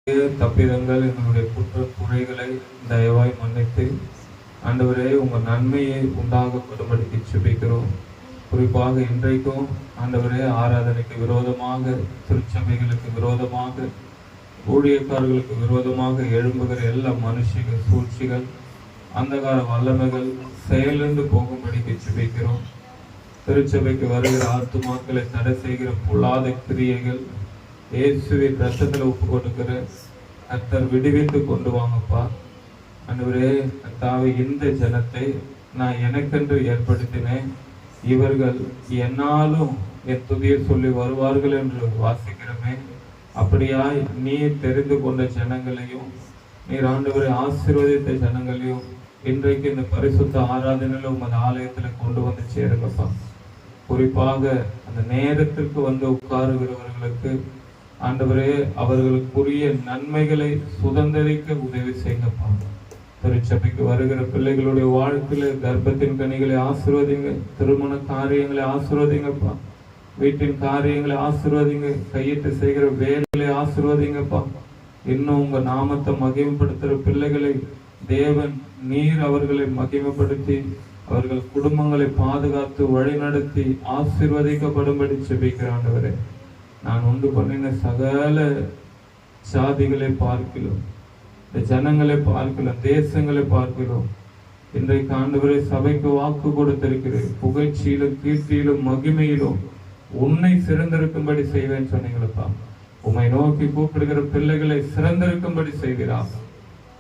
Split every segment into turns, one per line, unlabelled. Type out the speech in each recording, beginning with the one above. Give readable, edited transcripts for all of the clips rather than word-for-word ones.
தப்பிதங்கள் எங்களுடைய குற்ற குறைகளை தயவாய் மன்னித்து ஆண்டவரே உங்கள் நன்மையை உண்டாகப்படும்படிக்கு செபிக்கிறோம். குறிப்பாக இன்றைக்கும் ஆண்டவரே ஆராதனைக்கு விரோதமாக, திருச்சபைகளுக்கு விரோதமாக, ஊழியக்காரர்களுக்கு விரோதமாக எழும்புகிற எல்லா மனுஷிகள் சூழ்ச்சிகள், அந்தகார வல்லமைகள் செயலிருந்து போகும்படிக்கு செபிக்கிறோம். திருச்சபைக்கு வருகிற ஆத்துமாக்களை தடை செய்கிற பொல்லாத கிரியைகள் இயேசுவின் ரத்தத்தில் ஒப்பு கொடுக்கிற கர்த்தர் விடுவித்து கொண்டு வாங்கப்பா. ஆண்டவரே கர்த்தாவே, இந்த ஜனத்தை நான் எனக்கென்று ஏற்படுத்தினேன், இவர்கள் என்னாலும் என் துதியை சொல்லி வருவார்கள் என்று வாசிக்கிறோமே. அப்படியாய் நீர் தெரிந்து கொண்ட ஜனங்களையும் நீர் ஆண்டவரை ஆசீர்வதித்த ஜனங்களையும் இன்றைக்கு இந்த பரிசுத்த ஆராதனையில உமது ஆலயத்துல கொண்டு வந்து சேருங்கப்பா. குறிப்பாக அந்த நேரத்திற்கு வந்து உட்காருகிறவர்களுக்கு ஆண்டவரே அவர்களுக்குரிய நன்மைகளை சுதந்திரிக்க உதவி செய்யுங்கப்பா. திருச்சபைக்கு வருகிற பிள்ளைகளுடைய வாழ்க்கையில கர்ப்பத்தின் கனிகளை ஆசீர்வதிங்க, திருமண காரியங்களை ஆசீர்வதிங்கப்பா, வீட்டின் காரியங்களை ஆசீர்வதிங்க, கையிட்டு செய்கிற வேலைகளை ஆசீர்வதிங்கப்பா. இன்னும் உங்க நாமத்தை மகிமைப்படுத்துகிற பிள்ளைகளை தேவன் நீர் அவர்களை மகிமைப்படுத்தி அவர்கள் குடும்பங்களை பாதுகாத்து வழிநடத்தி ஆசீர்வதிக்கப்படும்படி செபிக்கிற ஆண்டவரே, நான் உண்டு பண்ணின சகல சாதிகளை பார்க்கிறோம், இந்த ஜனங்களை பார்க்கிறோம், தேசங்களை பார்க்கிறோம். இன்றைக்கு ஆண்டவரே சபைக்கு வாக்கு கொடுத்திருக்கிறேன், புகழ்ச்சியிலும் கீர்த்தியிலும் மகிமையிலும் உன்னை சிறந்திருக்கும்படி செய்வேன் சொன்னீங்களப்பா. உம்மை நோக்கி கூப்பிடுகிற பிள்ளைகளை சிறந்திருக்கும்படி செய்கிறார்,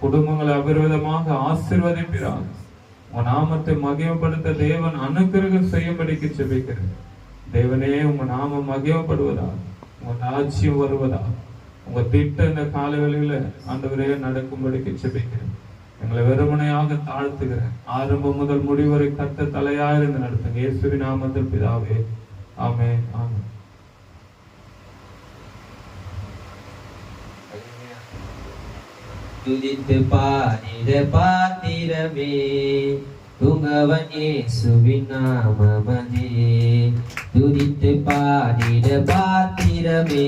குடும்பங்களை அபரிவிதமாக ஆசீர்வதிக்கிறார். உன் நாமத்தை மகிமைப்படுத்த தேவன் அனுக்கிரகம் செய்யும்படிக்கு செபிக்கிறேன். தேவனே, உங்க நாமம் மகிமைப்படுவதா, உங்க ராஜ்யம் வருவதா, உங்க திட்டம் இந்த காலவெளியில ஆண்டவரே நடக்கும்படிக்கு செபிக்கிறேன். எங்களை வெறுமனையாக தாழ்த்துகிறேன். ஆரம்பம் முதல் முடிவரை கர்த்தர் தலையாயிருந்து நடத்துங்க. இயேசுவின் நாமத்தில் பிதாவே, ஆமென், ஆமென்.
துதித்து பாடிட பாத்திரமே துங்கவன் இயேசுவின் நாமமதே. துதித்து பாடிட பாத்திரமே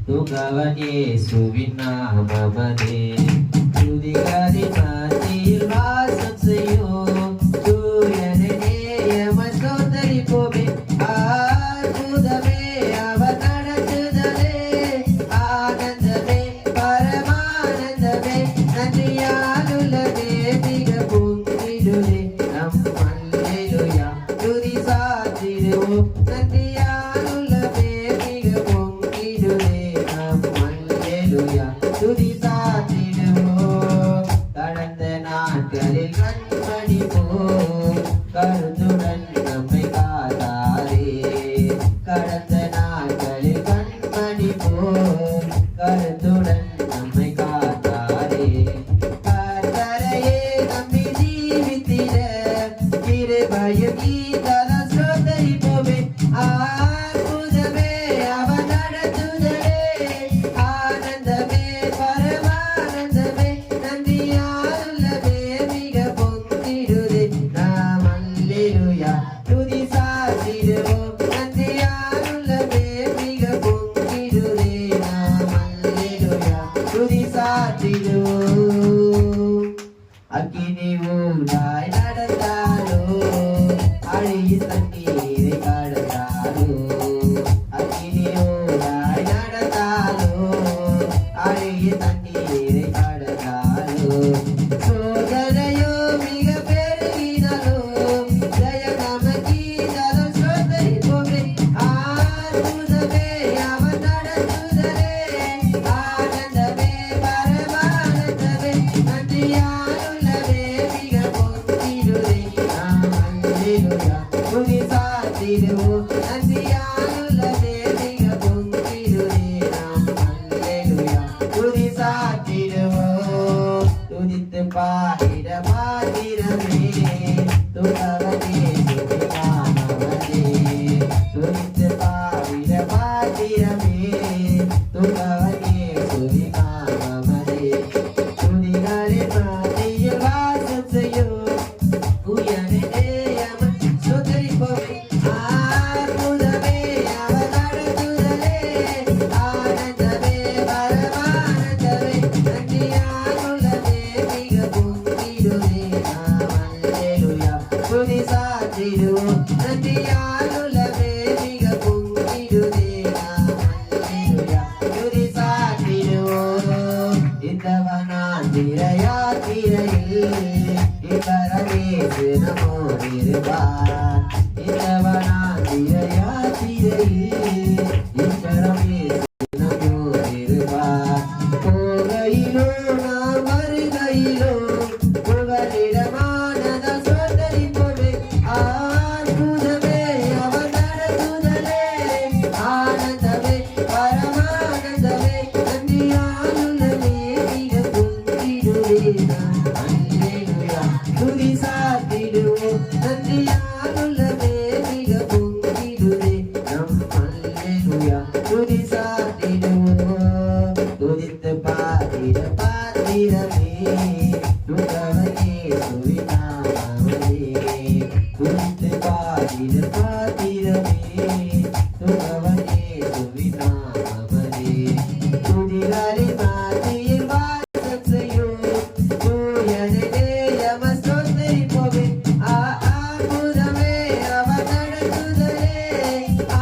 துங்கவன் இயேசுவின் நாமமதே. துதிகளின் மத்தியில் வாசம் செய்யும் சூரியனே எமை ஸ்தோத்தரிப்போமே. அற்புதமே அவர் நடத்துதலே, ஆனந்தமே பரமானந்தமே, நன்றியாலுள்ளதே மிக பொங்கிடுதே நம் அல்லேலூயா துதி சாத்திடுவோம். நன்றியாலுள்ளதே மிக பொங்கிடுதே நம் அல்லேலூயா துதி சாத்திடுவோம். கடந்த நாட்களில் கண்மணி போல் கருத்துடன் நம்மை காத்தாரே. கடந்த நாட்களில் கண்மணி போல் கருத்துடன் நம்மை காத்தாரே. கர்த்தரையே நம்பி ஜீவித்திட கிருபையும் ஈந்ததால் ஸ்தோத்தரிப்போமே. அற்புதமே அவர் நடத்துதலே, ஆனந்தமே பரமானந்தமே, நன்றியாலுள்ளதே மிக பொங்கிடுதே நாம் அல்லேலூயா துதி சாத்திடுவோம். நன்றியாலுள்ளதே மிக பொங்கிடுதே நாம் அல்லேலூயா துதி சாத்திடுவோம். அக்கினி ஊடாய் நடந்தாலோ அழியின் தண்ணீரை கடந்தாலோ, அக்கினி ஊடாய் நடந்தாலோ அழியின் தண்ணீரை கடந்தாலோ, சோதனையோ மிக பெருகினாலோ ஜெயம் நமக்கீதாலும் ஸ்தோத்தரிப்போமே. அற்புதமே அவர் நடத்துதலே, ஆனந்தமே பரமானந்தமே, நன்றியாலுள்ளதே மிக பொங்கிடுதே நாம் அல்லேலூயா துதி சாத்திடுவோம். நன்றியாலுள்ளதே மிக பொங்கிடுதே நாம் அல்லேலூயா துதி சாத்திடுவோம். துதித்து பாடிட பாத்திரமே துங்கவன் இயேசுவின் நாமமதே. துதித்து பாடிட பாத்திரமே துங்கவன் இயேசுவின் நாமமதே. துதிகளின் மத்தியில் வாசம் செய்யும் உயரே எமை ஸ்தோத்தரிப்போமே. அற்புதமே அவர் நடத்துதலே, ஆனந்தமே பரமானந்தமே, யாத்திரையில் இவரமேசு நம்மோடிருப்பார். இந்த வனாந்திர யாத்திரையில் இவரமேசு நம்மோடிருப்பார். போகையிலோ நாம் வருகையிலோ புகலிடமானத சோதரிப்போமே. அற்புதமே அவர் நடத்துதலே, ஆனந்தமே பரமானந்தமே. நன்றியாலுள்ளமே மிக பொங்கிடுவே நாம். அல்லேலூயா துதி சாத்திடுவோம். நன்றியாலுள்ளமே மிக பொங்கிடுவே நாம். அல்லேலூயா துதி சாத்திடுவோம். துதித்து பாடிட பாத்திரமே துகவனே சுவிநாமமே. துதித்து பாடிட பாத்திரமே துகவனே சுவிநாமமே. துதிகளின் மத்தியில் வாசம் செய்யும் தூயனே எம ஸ்தோத்திரிப்போமே. அற்புதமே அவர் நடத்துதலே,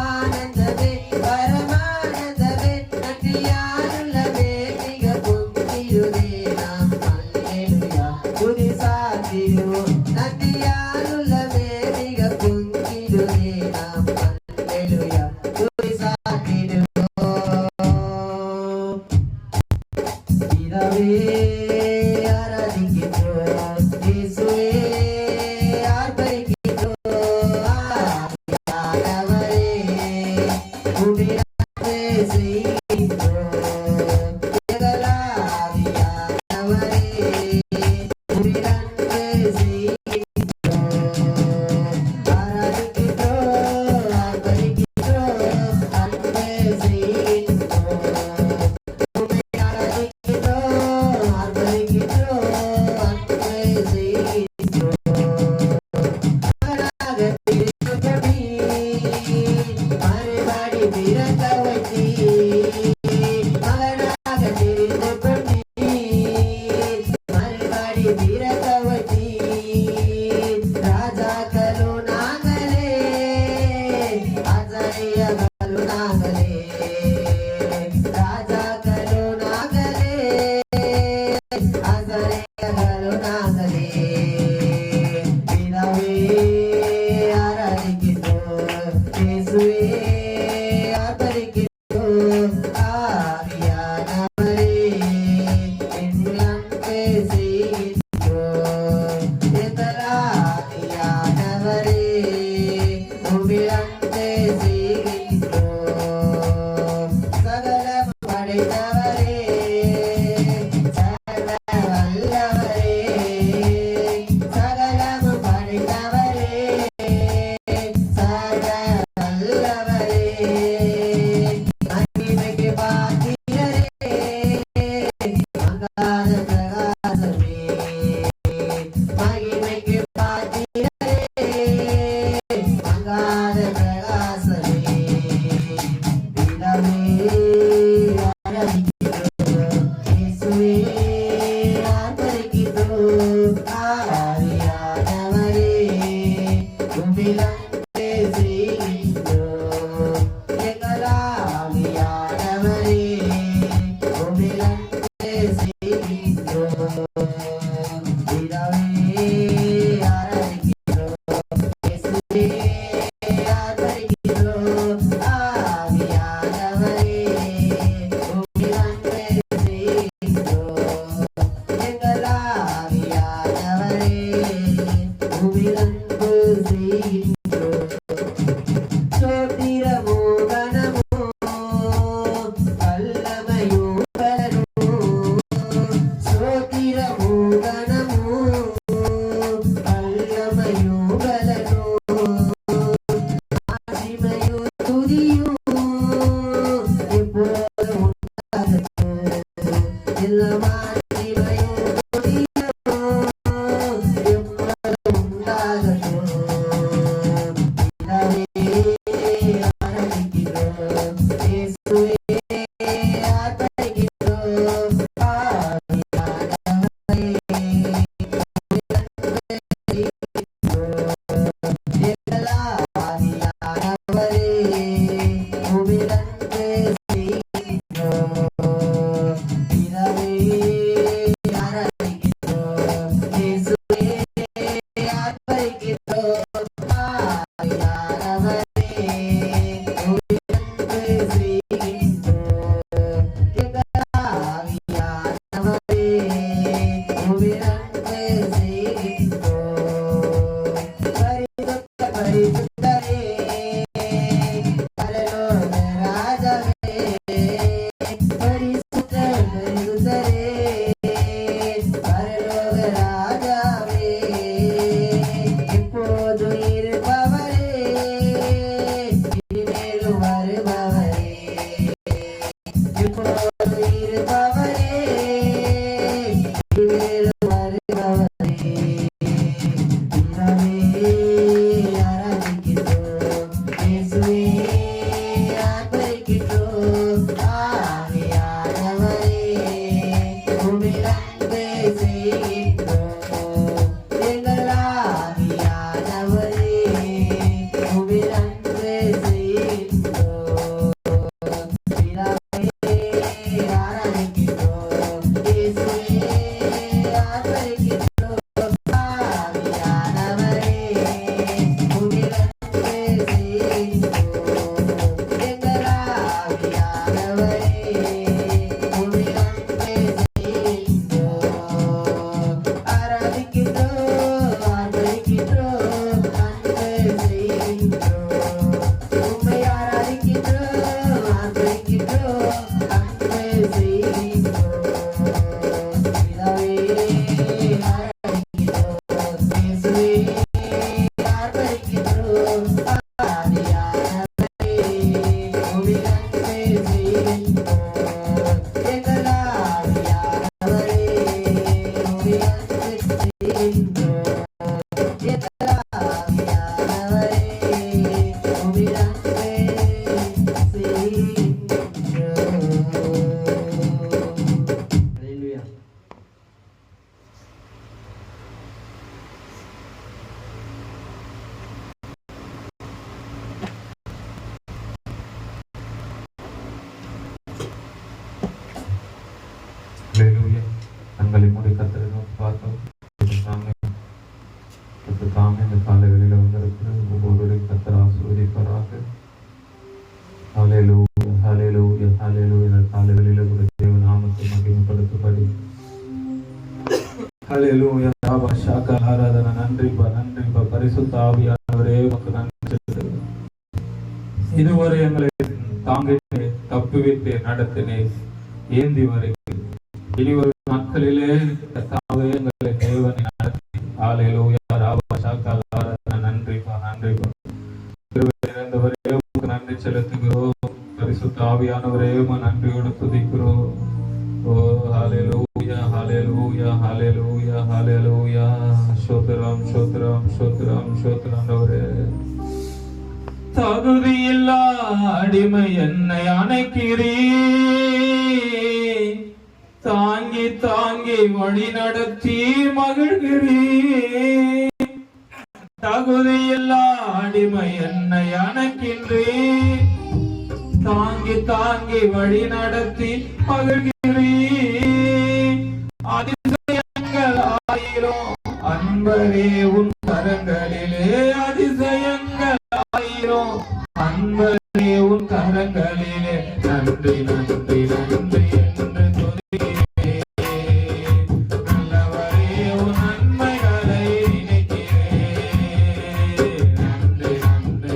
ஆனந்தமே பரமானந்தமே. நன்றியாலுள்ளமே மிக பொங்கிடுவே நாம். அல்லேலூயா துதி சாத்திடுவோம். நன்றியாலுள்ளமே மிக பொங்கிடுவே நாம். அல்லேலூயா துதி சாத்திடுவோம். பிதாவே ஆராதிக்கின்றோம். இயேசுவே ஆர்ப்பரிக்கின்றோம். ஆவியானவரே உம்மிடமே செய்கின்றோம். எங்கள் ஆவியானவரே உம்மிடமே செய்கின்றோம். ஆராதிக்கின்றோம், ஆர்ப்பரிக்கின்றோம், அன்பே செய்கின்றோம். உம்மை ஆராதிக்கின்றோம், ஆர்ப்பரிக்கின்றோம், அன்பே செய்கின்றோம். மகனாக பிறந்தபடி மறுபடி பிறக்க வைத்தீர். மகனாக பிறந்தபடி மறுபடி பிறக்க வைத்தீர். ராஜாக்களோ நாங்களே, ஆசாரியர்களோ நாங்களே. ராஜாக்களோ நாங்களே, ஆசாரியர்களோ நாங்களே. பிதாவே ஆராதிக்கின்றோம். இயேசுவே ஆர்ப்பரிக்கின்றோம். ஆவியானவரே எங்கள் அன்பே செய்கின்றோம். எங்கள் ஆவியானவரே உம்மில் அன்பே செய்கின்றோம். சகலம் படைத்தவரே, சகல வல்லவரே, சகலம் படைத்தவரே, சகல வல்லவரே. மகிமைக்கு பாத்திரரே, மங்காத பிரகாசமே. மகிமைக்கு பாத்திரரே, மங்காத பிரகாசமே. பிதாவே ஆராதிக்கின்றோம். இயேசுவே ஆர்ப்பரிக்கின்றோம். ஆவியானவரே உம்மில் அன்பே செய்கின்றோம். எங்கள் ஆவியானவரே உம்மில் அன்பே செய்கின்றோம். பிதாவே ஆராதிக்கின்றோம். இயேசுவே ஆர்ப்பரிக்கின்றோம். ஆவியானவரே உம்மில் அன்பே செய்கின்றோம். எங்கள் ஆவியானவரே உம்மில் அன்பு செய்கின்றோம். ஸ்தோத்திரமோ கனமோ வல்லமையோ பலனோ. ஸ்தோத்திரமோ கனமோ வல்லமையோ பலனோ. மகிமையோ துதியோ எப்போதும் உண்டாகட்டும். எல்லா மகிமையோ துதியோ எப்போதும் உண்டாகட்டும். பிதாவே ஆராதிக்கின்றோம். இயேசுவே ஆர்ப்பரிக்கின்றோம். ஆவியானவரே எங்கள் ஆவியானவரே உம்மில் அன்பே செய்கின்றோம். பிதாவே
கண்களை மூடி கர்த்தரை நோக்கி பார்த்தோம். தாமே இந்த காலைகளில் வந்திருக்கிற ஒவ்வொருவரையும் கர்த்தர் ஆசீர்வதிப்பாராக. ஹல்லேலூயா, ஹல்லேலூயா, ஹல்லேலூயா. இந்த காலைகளில் ஒரு தேவ நாமத்தை மகிமைப்படுத்தும்படி ஹல்லேலூயா. ராபா ஷாக்கா ஆராதனை. நன்றிப்பா, நன்றிப்பா. பரிசுத்த ஆவியானவரே உமக்கு நன்றி செலுத்துகிறோம். இதுவரை எங்களை தாங்கிட்டு தப்புவித்து நடத்தினேன் ஏந்தி வரைக்கும். இனிவரும் நாட்களிலே கர்த்தாவே எங்களை தேவனை நடத்தி ஹல்லேலூயா. ராபா ஷாக்கா ஆராதனை. நன்றிப்பா, நன்றிப்பா. கிருபை நிறைந்தவரே உமக்கு நன்றி செலுத்துகிறோம். பரிசுத்த ஆவியானவரே உம்மை நன்றியோடு துதிக்கிறோம். ஓ ஹல்லேலூயா, ஹல்லேலூயா, ஹல்லேலூயா, ஹல்லேலூயா. ஸ்தோத்திரம், ஸ்தோத்திரம், ஸ்தோத்திரம், ஸ்தோத்திரம் ஆண்டவரே. தகுதியில்லா அடிமை என்னை அணைக்கிறீ, தாங்கி தாங்கி வழி நடத்தி மகிழ்கிறீ. தகுதியில்லா அடிமை என்னை அணைக்கின்றீ, தாங்கி தாங்கி வழி நடத்தி மகிழ்கிறீ. அதிசயங்கள் ஆயிரம் அன்பரே உன் கரங்களிலே, அதிசயங்கள் ஆயிரம் அன்பரே உன் கரங்களிலே. நன்றி, நன்றி, நன்றி என்று சொல்கிறேன். நல்லவரே உன் நன்மைகளை நினைக்கிறேன். நன்றி, நன்றி.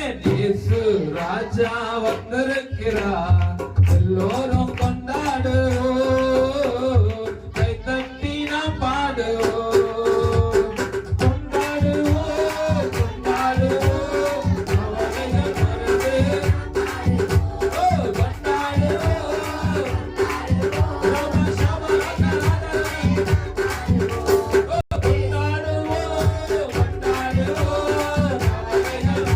ஆமென். இயேசு ராஜா வந்திருக்கிறார், எல்லோரும் கொண்டாடுவோம், கைத்தட்டி நாம் பாடுவோம். கொண்டாடுவோம், கொண்டாடுவோம், கவலைகள் மறந்து. ஓ, கொண்டாடுவோம், ரம சமரகரகரை. ஓ, கொண்டாடுவோம், கொண்டாடுவோம், கவலைகள்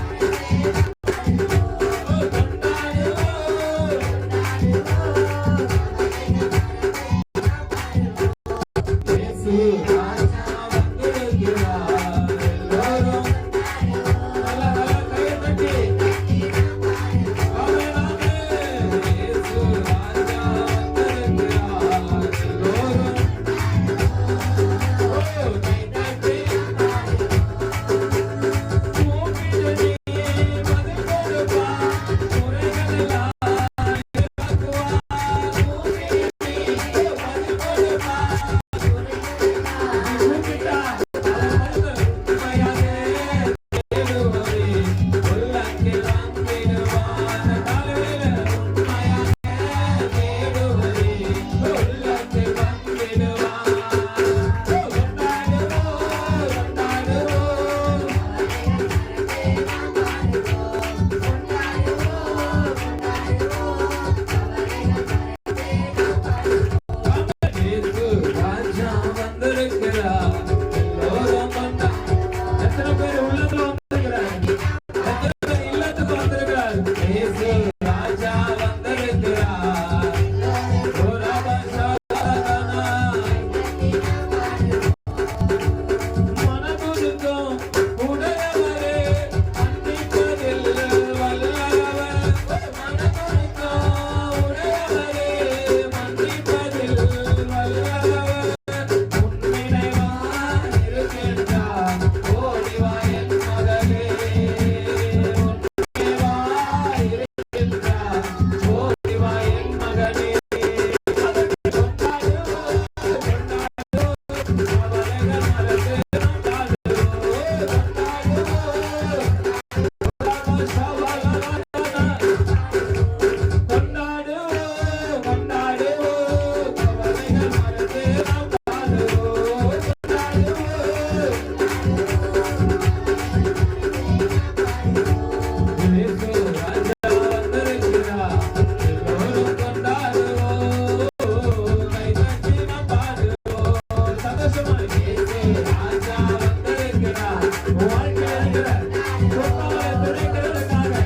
வாழ்க்கை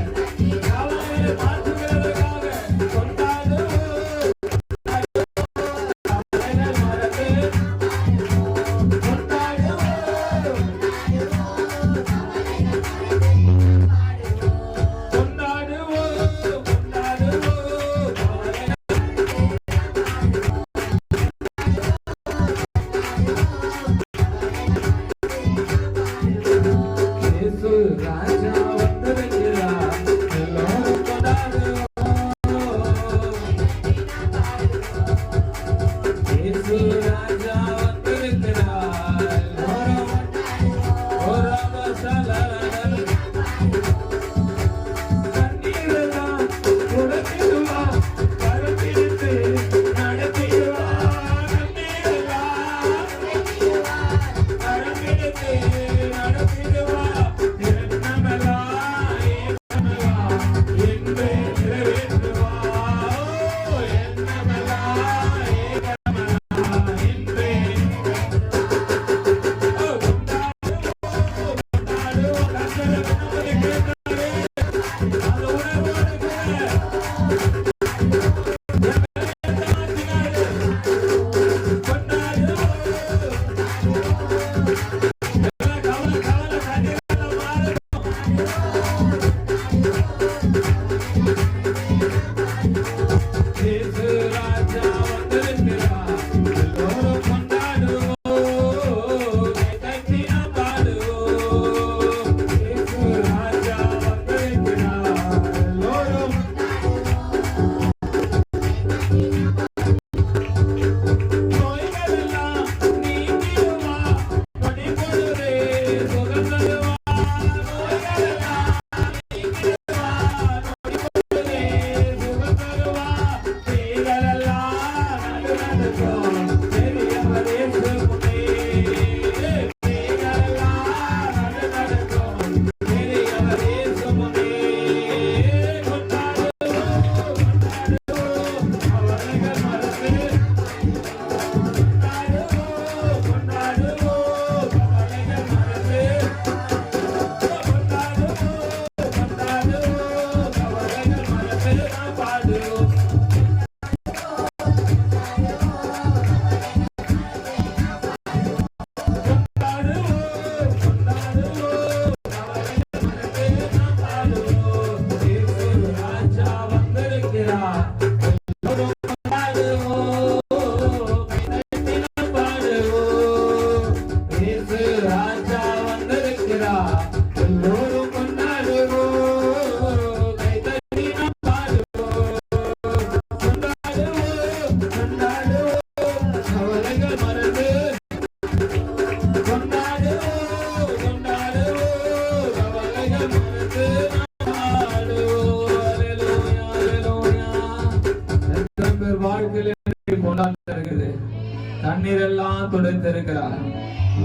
துடைத்திருக்கிறார்,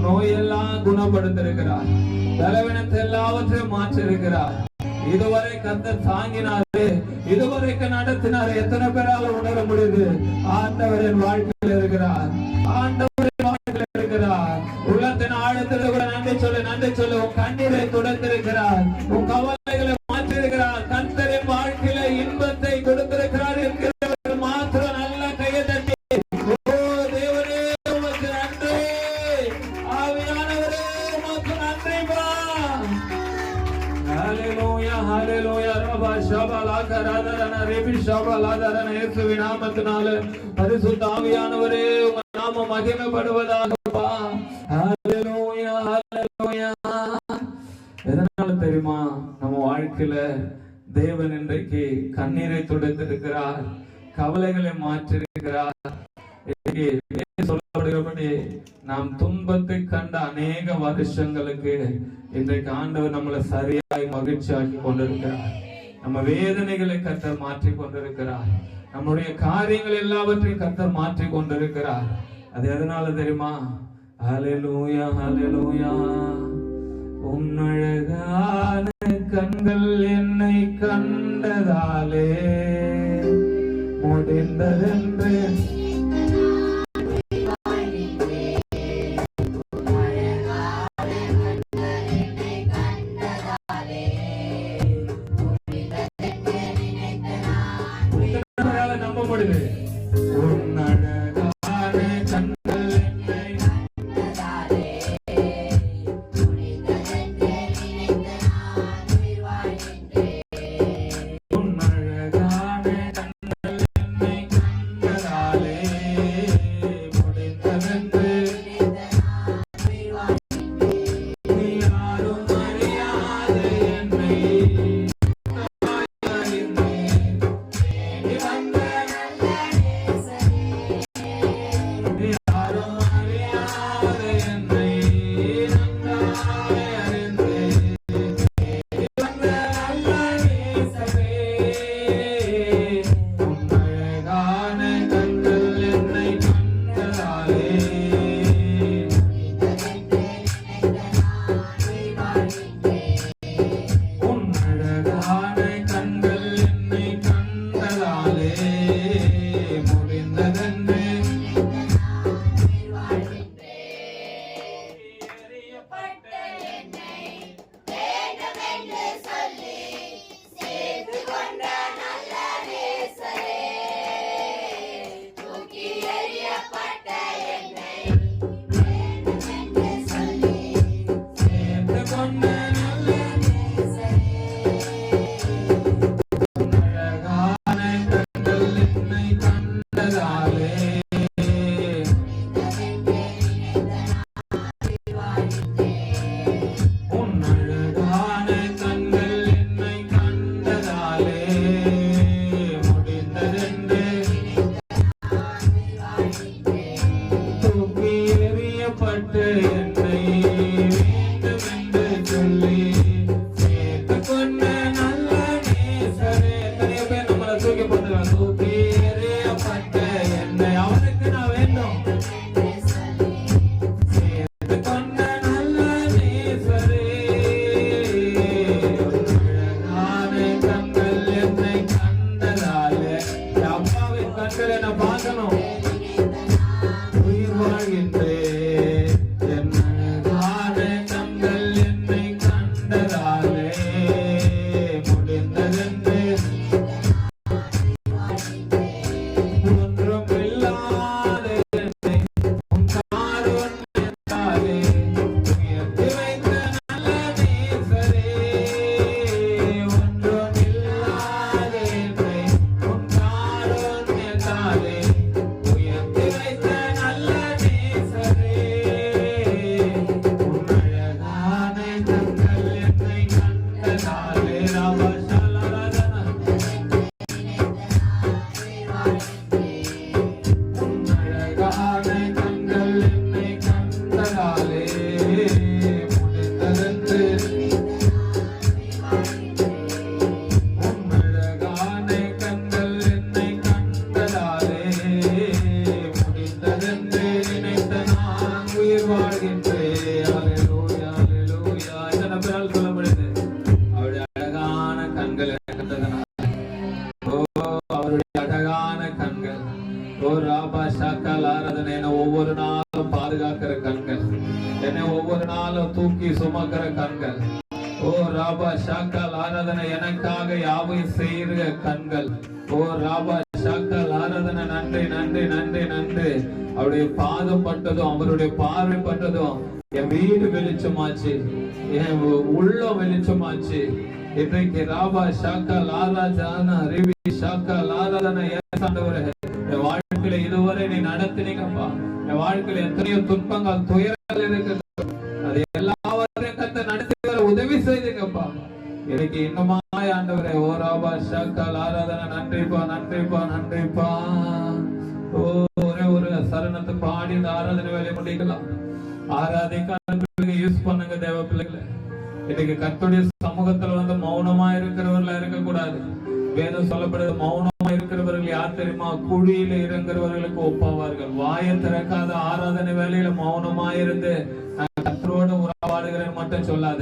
நோயெல்லாம் குணப்படுத்திருக்கிறார், பலவீனத்தை எல்லாவற்றையும் மாற்றிருக்கிறார். இதுவரை கர்த்தர் தாங்கினாரு, இதுவரைக்கும் நடத்தினாரு. எத்தனை பேரால உணர முடியுது? ஆண்டவரின் வாழ்க்கையில் இருக்கிறார், ஆண்டவரின் வாழ்க்கையில் இருக்கிறார். உள்ளத்தின் ஆழத்தில் கூட நன்றி சொல்லு, நன்றி சொல்லு. உன் கண்ணீரை துடைத்திருக்கிறார், உன் கவலைகளை மாற்றிருக்கிறார், கர்த்தரின் வாழ்க்கையில இன்பத்தை கொடுத்திருக்கிறார் என்கிறவர்கள் மாத்திரம் நல்ல கையை தட்டி ஓ தேவரே உமக்கு நன்றி, ஆவியானவரே உமக்கு நன்றிப்பா. ஹalleluya ஹalleluya ரபா ஷபலாகராதரன ரேபி ஷபலாதரன இயேசுவின் நாமத்தினால பரிசுத்த ஆவியானவரே உங்க நாமம் மகிமைப்படுவதாகப்பா. ஹalleluya ஹalleluya. எதனால தெரியுமா? நம்ம வாழ்க்கையில தேவன் இன்றைக்கு கண்ணீரை துடைத்திருக்கிறார், கவலைகளை மாற்றிருக்கிறார். சொல்லப்படுகிறபடி நாம் துன்பத்தை கண்ட அநேக வருஷங்களுக்கு இன்றைக்கு ஆண்டவர் நம்மளை சரியாய் மகிழ்ச்சியாக்கி கொண்டிருக்கிறார். நம்ம வேதனைகளை கர்த்தர் மாற்றி கொண்டிருக்கிறார், நம்முடைய காரியங்கள் எல்லாவற்றையும் கர்த்தர் மாற்றி கொண்டிருக்கிறார். அது எதனால தெரியுமா? ஹalleluya ஹalleluya. உன்னழகான கண்கள் என்னை கண்டதாலே முடிந்ததென்று நம்ப முடியுது. உன்னழகான கண்கள் என்னை உன்னழகான கண்கள் என்னை கண்டதாலே கண்கள் எனக்கு தந்ததனால. ஓ அவருடைய அழகான கண்கள். ஓ ராபா ஷாக்கால் ஆராதனை என்னை ஒவ்வொரு நாளும் பாதுகாக்கிற கண்கள், என்னை ஒவ்வொரு நாளும் தூக்கி சுமக்கிற கண்கள். ஓ ராபா ஷாக்கால் ஆராதனை எனக்காக யாவையும் செய்கிற கண்கள். ஓ ராபா ஷாக்கால் ஆராதனை நன்றி நன்றி நன்றி நன்றி. அவருடைய பாதம் பட்டதும் அவருடைய பார்வை பட்டதும் என் வீடு வெளிச்சமாச்சு, என் உள்ளம் வெளிச்சமாச்சு. இன்றைக்கு ராபா ஷாக்கால் ஆராதனை ரிவி ஷாக்கால் ஆராதனை ஆண்டவரே, என் வாழ்க்கையில இதுவரை நீ நடத்தினீங்கப்பா. என் வாழ்க்கையில எத்தனையோ துன்பங்கள் துயரங்கள் இருக்குது, அது எல்லாவற்றையும் கர்த்தர் நடத்தி வர உதவி செய்தீங்கப்பா. எனக்கு இன்னுமாய் ஆண்டவரே ஓ ராபா ஷாக்கால் ஆராதனை நன்றிப்பா நன்றிப்பா நன்றிப்பா. ஓ ஒரே ஒரு சரணத்தை பாடி இந்த ஆராதனை வேலையை முடிக்கலாம். ஆராதிக்க யூஸ் பண்ணுங்க தேவ பிள்ளைகளை. இன்னைக்கு கர்த்தருடைய சமூகத்துல வந்து மௌனமா இருக்கிறவர்களா இருக்கக்கூடாது. வேதம் சொல்லப்படுது, மௌனமா இருக்கிறவர்கள் யார் தெரியுமா? குழியில இறங்குறவர்களுக்கு ஒப்பாவார்கள். வாயை திறக்காத ஆராதனை வேலையில மௌனமா இருந்து கர்த்தரோடு உறவாடுகிறேன் மட்டும் சொல்லாத.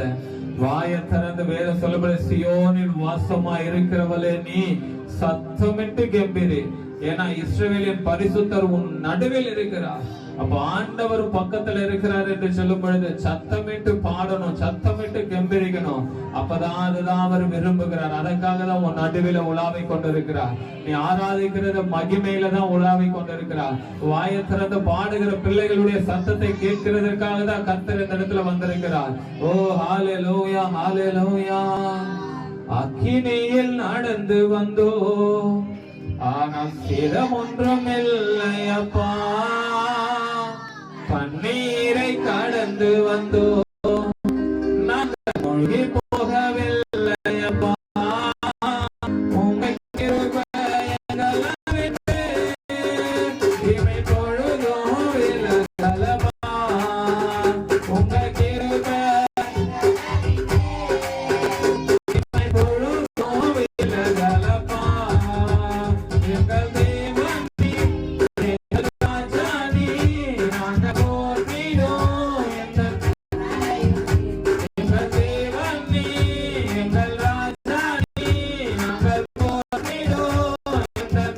வாயை திறந்து வேதம் சொல்லப்படுது, சியோனில் வாசமா இருக்கிறவளே நீ சத்தமிட்டு கெம்பீரி, ஏன்னா இஸ்ரவேலின் பரிசுத்தர் உன் நடுவில் இருக்கிறார். அப்ப ஆண்டவர் பக்கத்துல இருக்கிறார் என்று சொல்லும் பொழுது சத்தமிட்டு பாடணும், சத்தமிட்டு கெம்பீரிக்கணும். அப்பதான் அதுதான் அவர் விரும்புகிறார். அதற்காக தான் உன் நடுவில உலாவை கொண்டிருக்கிறார். நீ ஆராதிக்கிறத மகிமையில தான் உலாவை கொண்டிருக்கிறார். வாயை திறந்து பாடுகிற பிள்ளைகளுடைய சத்தத்தை கேட்கிறதற்காக தான் கர்த்தர் இந்த இடத்துல வந்திருக்கிறார். ஓ ஹalleluya ஹalleluya. அக்கினியில் நடந்து வந்தோ ஆனால் சிரம் ஒன்றும் இல்லையப்பா, பன்னீரை கடந்து வந்தோ நாங்கள் மூழ்கி போகவில்லையப்பா. உங்க கிருபை எங்களை விட்டு இமை பொழுதும் விலகலப்பா. உங்க கிருபை இமை பொழுதும் விலகலப்பா. எங்கள் தேவன் நீ, எங்கள் ராஜா நீ, நாங்கள் போற்றிடுவோம் எங்கள் தேவன் நீ, எங்கள் ராஜா நீ, நாங்கள் போற்றிடுவோம் எங்கள்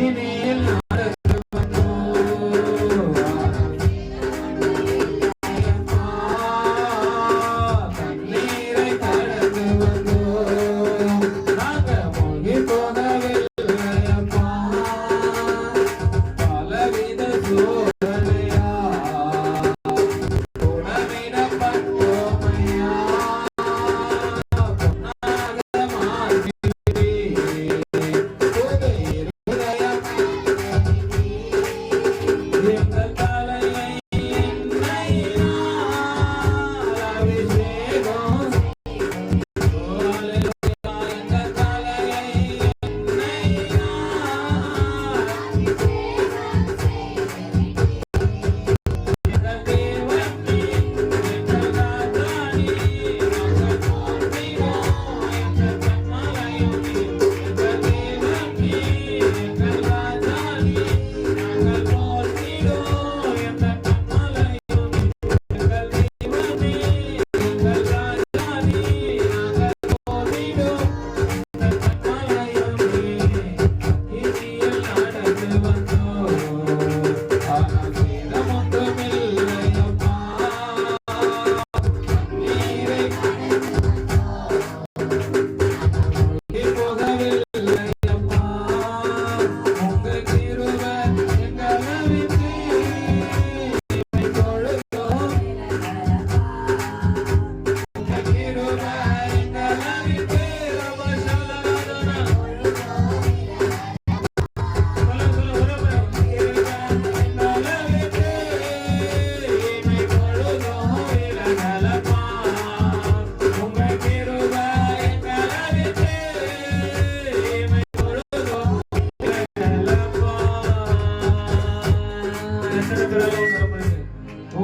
இனியில் நடந்து வந்தோம். தண்ணீரை கடந்து வந்தோம், நாங்கள் மூழ்கி போகவில்லையப்பா. பலவித சோதனையா உணவிடப்பட்டோமையா, பொன்னாக மாற்றினீ புது இருதயம். எங்கள் தலையை எண்ணெயினால் அபிஷேகம். ஓ ஹalleluya. எங்கள் தலையை எண்ணெயினால் எங்கள் தேவன் நீ, எங்கள் ராஜா நீ, நாங்கள் போற்றிடுவோம் எங்கள் கன்மலையும் நீ. எங்கள் தேவன் நீ, எங்கள் ராஜா நீ, நாங்கள் போற்றிடுவோம் எங்கள் கன்மலையும் நீ. எங்கள் தேவன் நீ, எங்கள் ராஜா நீ, நாங்கள் போற்றிடுவோம் எங்கள் கன்மலையும் நீ. இனியில் நடந்து வந்தோம், ஆனால் சேதம் ஒன்றுமில்லையப்பா. நீரை மூழ்கி போகவில்லையப்பா. உங்க கிருபை எங்களை விட்டு இமை பொழுதும், உங்க கிருபை எங்களை விட்டு ரொம்ப சொல்லலாதனா. சொல்ல சொல்ல உறவு. கிருபை எங்களை விட்டு இமை பொழுதும் விலகலப்பா. உங்க கிருபை எங்களை விட்டு இமை பொழுதும் விலகலப்பா. எத்தனை பேர் சொல்லுங்க.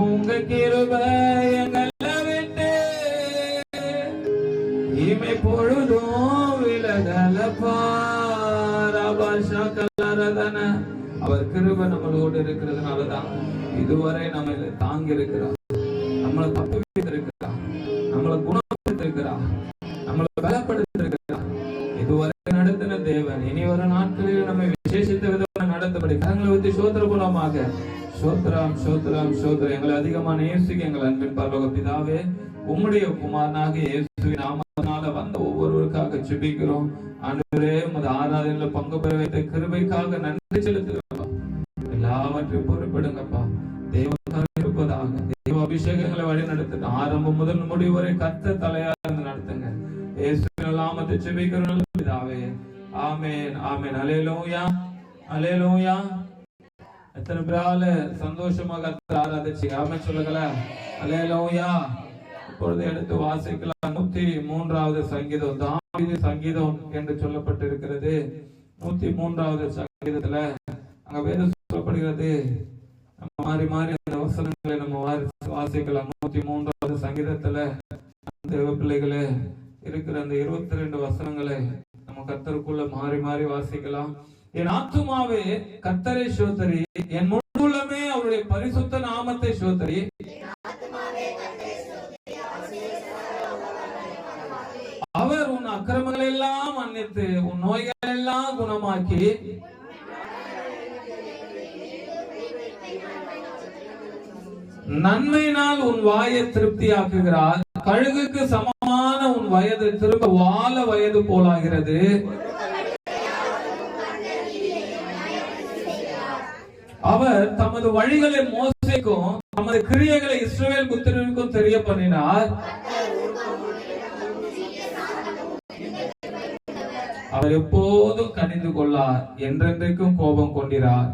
உங்க கிருபை எங்களை விட்டு இமை பொழுதும் விலகலப்பா. ராபா ஷாக்கால் ஆராதனை. அவர் கிருபை நம்மளோடு இருக்கிறதுனாலதான் இதுவரை நம்ம தாங்கி இருக்கிறார், நம்மளை தப்பு வைத்திருக்கிறார், நம்மளை குணப்படுத்திருக்கிறார். நம்மளை பலப்படுத்திருக்கிறார். இதுவரை நடத்தின தேவன் இனி வரும் நாட்களில் நம்மை விசேஷித்த விதமாக நடத்தபடி கரங்களை ஊற்றி சோத்திர மூலமாக சோத்ராம் சோத்ராம் சோத்ரம். எங்களை அதிகமான நேசிக்க எங்கள் அன்பின் பரலோக பிதாவே, உம்முடைய குமாரனாக இயேசுவின் நாமத்தினால வந்த ஒவ்வொருவருக்காக ஜெபிக்கிறோம். ஆண்டவரே, உமது ஆராதனையில பங்கு பெற வைத்த கிருபைக்காக நன்றி செலுத்துகிறோம். எல்லாவற்றையும் பொறுப்பிடுங்கப்பா. தேவன் இருப்பதாக தேவ அபிஷேகங்களை வழி நடத்துங்க. ஆரம்பம் முதல் முடிவு வரை கர்த்தர் தலையாக இருந்து நடத்துங்க. இயேசுவின் நாமத்தை ஜெபிக்கிறோம் பிதாவே. ஆமென் ஆமென். அல்லேலூயா அல்லேலூயா. எத்தனை பேரால சந்தோஷமாக கர்த்தரை ஆராதிச்சு ஆமென் சொல்லுங்களேன். அல்லேலூயா. இப்பொழுது எடுத்து வாசிக்கலாம் 103வது சங்கீதம். தாவீது சங்கீதம் என்று சொல்லப்பட்டிருக்கிறது. 103வது சங்கீதத்துல அங்க வேதம் சொல்லப்படுகிறது. நம்ம மாறி மாறி அந்த வசனங்களை நம்ம வாசிக்கலாம். 103வது சங்கீதத்துல தேவ பிள்ளைகளே இருக்கிற அந்த 22 வசனங்களை நம்ம கர்த்தருக்குள்ள மாறி மாறி வாசிக்கலாம். என் ஆத்துமாவே கர்த்தரை ஸ்தோத்திரி, என் முழு உள்ளமே அவருடைய பரிசுத்த நாமத்தை ஸ்தோத்திரி. அவர் உன் அக்கிரமங்களை எல்லாம் மன்னித்து உன் நோய்களை எல்லாம் குணமாக்கி நன்மையினால் உன் வாயை திருப்தியாக்குகிறார். கழுகுக்கு சமமான உன் வயது திரும்ப வாழ வயது போலாகிறது. அவர் தமது வழிகளை மோசேக்கும் தமது கிரியைகளை இஸ்ரவேல் புத்திரருக்கும் தெரிய பண்ணினார். அவர் எப்போதும் கனிந்து கொள்ளார், என்றென்றைக்கும் கோபம் கொண்டிரார்.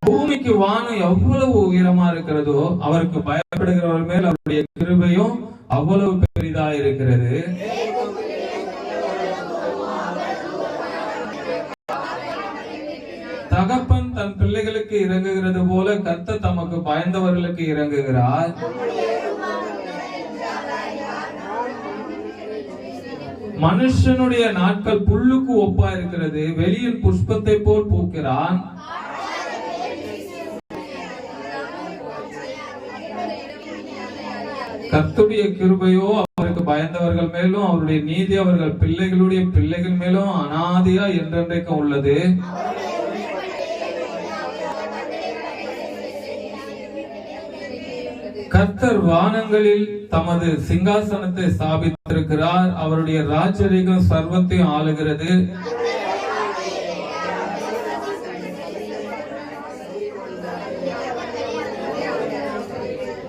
பூமிக்கு வானம் எவ்வளவு உயரமா இருக்கிறதோ அவருக்கு பயப்படுகிறவர் மேல் அவருடைய கிருபையும் அவ்வளவு பெரிதா இருக்கிறது. தகப்பன் தன் பிள்ளைகளுக்கு இறங்குகிறது போல கர்த்தர் தமக்கு பயந்தவர்களுக்கு இறங்குகிறார். மனுஷனுடைய நாட்கள் புல்லுக்கு ஒப்பா இருக்கிறது, வெளியின் புஷ்பத்தை போல் பூக்கிறான். கர்த்தருடைய கிருபையோ அவருக்கு பயந்தவர்கள் மேலும் அவருடைய நீதி அவர்கள் பிள்ளைகளுடைய பிள்ளைகள் மேலும் அனாதியா என்றென்றைக்கும் உள்ளது. கர்த்தர் வானங்களில் தமது சிங்காசனத்தை ஸ்தாபித்திருக்கிறார். அவருடைய ராஜரீகம் சர்வத்தையும் ஆளுகிறது.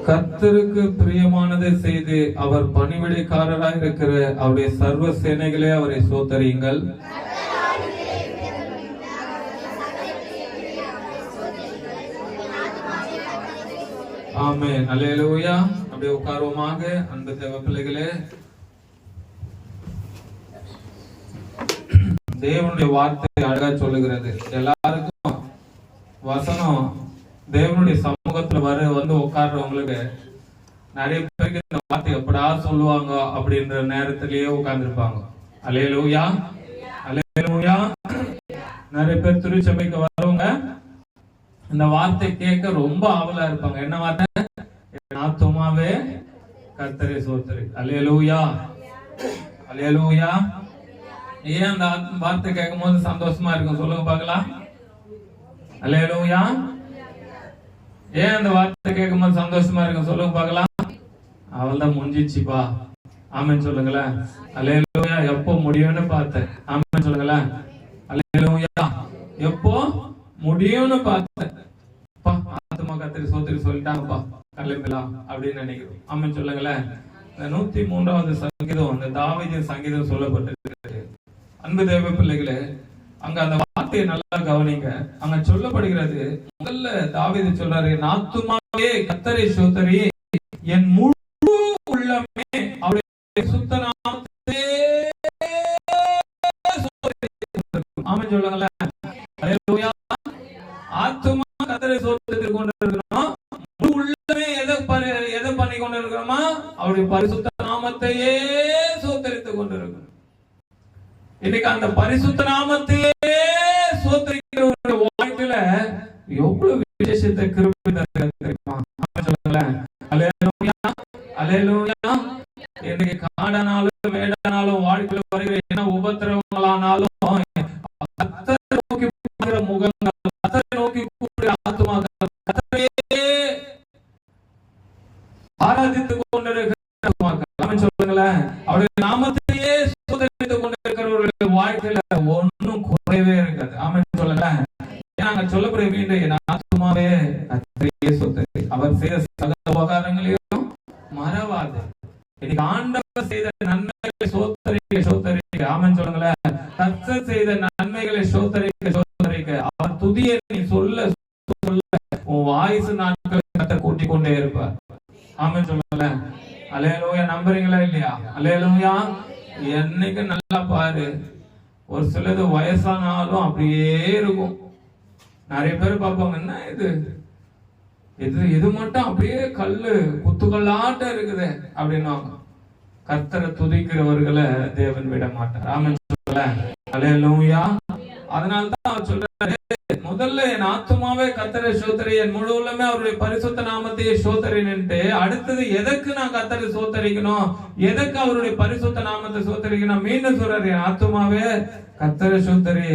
கர்த்தருக்கு பிரியமானதை செய்து அவர் பணிவிடைக்காரராய் இருக்கிற அவருடைய சர்வ சேனைகளே அவரை ஸ்தோத்தரியுங்கள். ஆமென் அல்லேலூயா. அப்படியே உட்காருவோமாக. அன்பு தேவ பிள்ளைகளே, தேவனுடைய வார்த்தை அழகா சொல்லுகிறது. எல்லாருக்கும் வசனம் தேவனுடைய சமூகத்துல வந்து உட்கார்றவங்களுக்கு நிறைய பேருக்கு இந்த வார்த்தை எப்படா சொல்லுவாங்க அப்படின்ற நேரத்திலேயே உட்கார்ந்துருப்பாங்க. அல்லேலூயா அல்லேலூயா. நிறைய பேர் திருச்சபைக்கு வரவங்க இந்த வார்த்தை கேட்க ரொம்ப ஆவலா இருப்பாங்க. என்ன வார்த்தை? ஆத்துமாவே கர்த்தரை ஸ்தோத்திரி. அல்லேலூயா அல்லேலூயா. ஏன் அந்த வார்த்தை கேட்கும் போது சந்தோஷமா இருக்கும் சொல்லுங்க பார்க்கலாம். அல்லேலூயா. ஏன் அந்த வார்த்தை கேட்கும் போது சந்தோஷமா இருக்கும் சொல்லுங்க பார்க்கலாம். அவள்தான் முடிஞ்சிச்சுப்பா. ஆமென் சொல்லுங்களேன். அல்லேலூயா. எப்போ முடியும்னு பார்த்தேன். ஆமென் சொல்லுங்களேன். அல்லேலூயா. எப்போ முடியும்னு பார்த்தேன். ஆத்துமா கர்த்தரை ஸ்தோத்திரி சொல்லிட்டாங்கப்பா கிளம்பலாம் அப்படின்னு நினைக்கிறோம். ஆமென் சொல்லுங்களேன். 103வது சங்கீதம் அந்த தாவீதின் சங்கீதம் சொல்லப்பட்டிருக்கிறது. அன்பு தேவ பிள்ளைகளே, அங்க அந்த வார்த்தையை நல்லா கவனிங்க. அங்க சொல்லப்படுகிறது, முதல்ல தாவீது சொல்றாரு, என் ஆத்துமாவே கர்த்தரை ஸ்தோத்திரி, என் முழு உள்ளமே அவருடைய சுத்த நாமத்தை ஸ்தோத்திரி. ஆமென் சொல்லுங்களேன். அல்லேலூயா. ஆத்துமா கர்த்தரை ஸ்தோத்திரித்துக் கொண்டிருக்கிறோம். முழு உள்ளமே எதை பண்ணி கொண்டிருக்கிறோமா? அவருடைய பரிசுத்த நாமத்தையே ஸ்தோத்திரித்துக் கொண்டிருக்கிறோம். இன்னைக்கு அந்த பரிசுத்த நாமத்தையே ஸ்தோத்திரிக்கிற வாழ்க்கையில எவ்வளவு விசேஷத்தை கிருபை ஆடானாலும் வேடானாலும் வாழ்க்கையில் வருகிற என்ன உபத்திரவங்களானாலும் கர்த்தரை நோக்கி கூப்பிடுகிற முகங்கள், கர்த்தரை நோக்கி கூப்பிடுகிற ஆத்துமாக்கள், கர்த்தரையே ஆராதித்துக் கொண்டிருக்கிற ஆத்துமாக்கள். ஆமென் சொல்லுங்களேன். அவருடைய நாமத்தையே ஸ்தோத்திரித்துக் கொண்டிருக்கிறவர்களுடைய வாழ்க்கையில ஒன்னும் குறைவே இருக்காது. ஆமென் சொல்லுங்களேன். நாங்க சொல்லக்கூடிய வீடு என் ஆத்துமாவே கர்த்தரையே ஸ்தோத்திரி, அவர் செய்த சகல உபகாரங்களையும் மறவாது. இன்னைக்கு ஆண்டவர் செய்த நன்மைகளை ஸ்தோத்திரிக்க. ஆமென் சொல்லுங்களேன். கர்த்தர் செய்த நன்மைகளை ஸ்தோத்திரிக்க. அவர் துதியை நீ சொல்ல சொல்ல உன் வாய்ஸ் நாட்களை கர்த்தர் கூட்டிக் கொண்டே இருப்பார். ஆமென் சொல்லுங்களேன். அல்லேலூயா. நம்புறீங்களா இல்லையா? அல்லேலூயா. என்னைக்கு நல்லா பாரு, ஒரு சிலது வயசானாலும் அப்படியே இருக்கும். நிறைய பேர் பார்ப்பாங்க, என்ன இது இது மட்டும் அப்படியே கல்லு குத்துக்கல்லாட்ட இருக்குது அப்படின்னா, கர்த்தரை துதிக்கிறவர்களை தேவன் விட மாட்டார். ஆமென் சொல்லுங்களேன். அல்லேலூயா. அதனால்தான் அவர் சொல்றாரு, முதல்ல என் ஆத்துமாவே கர்த்தரை ஸ்தோத்திரி, என் முழு உள்ளமே அவருடைய பரிசுத்த நாமத்தையே ஸ்தோத்திரின்னுட்டு, அடுத்தது எதற்கு நான் கர்த்தரை ஸ்தோத்திரிக்கணும், எதற்கு அவருடைய பரிசுத்த நாமத்தை ஸ்தோத்திரிக்கணும், மீண்டும் சொல்றாரு, என் ஆத்துமாவே கர்த்தரை ஸ்தோத்திரி,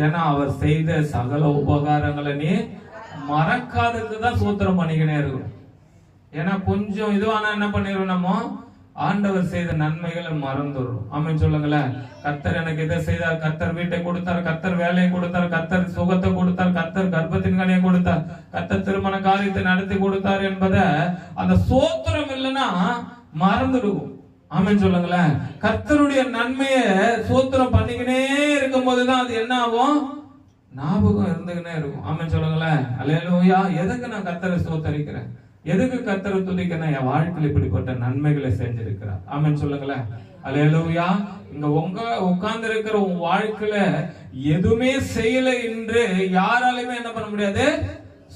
ஏன்னா அவர் செய்த சகல உபகாரங்களை நீ மறக்காததுக்கு தான் ஸ்தோத்திரம் பண்ணிக்கினே இருக்கும். ஏன்னா கொஞ்சம் இதுவானா என்ன பண்ணிடுவோம், நம்ம ஆண்டவர் செய்த நன்மைகளை மறந்துடுறோம். ஆமென் சொல்லுங்களேன். கர்த்தர் எனக்கு இதை செய்தார், கர்த்தர் வீட்டை கொடுத்தார், கர்த்தர் வேலையை கொடுத்தார், கர்த்தர் சுகத்தை கொடுத்தார், கர்த்தர் கர்ப்பத்தின் கனியை கொடுத்தார், கர்த்தர் திருமண காரியத்தை நடத்தி கொடுத்தார் என்பதை அந்த ஸ்தோத்திரம் இல்லைன்னா மறந்துடுவோம். ஆமென் சொல்லுங்களேன். கர்த்தருடைய நன்மையை ஸ்தோத்திரம் பண்ணிக்கினே இருக்கும் போதுதான் அது என்ன ஆகும், ஞாபகம் இருந்துகினே இருக்கும். ஆமென் சொல்லுங்களேன். அல்லேலூயா. எதுக்கு நான் கர்த்தரை ஸ்தோத்தரிக்கிறேன், எதுக்கு கர்த்தரை துதிக்கிறேன், என் வாழ்க்கையில் இப்படிப்பட்ட நன்மைகளை செஞ்சிருக்கிறார். ஆமென் சொல்லுங்களேன். அல்லேலூயா. இங்க உட்கார்ந்து இருக்கிற உன் வாழ்க்கையில எதுவுமே செய்யல என்று யாராலுமே என்ன பண்ண முடியாது,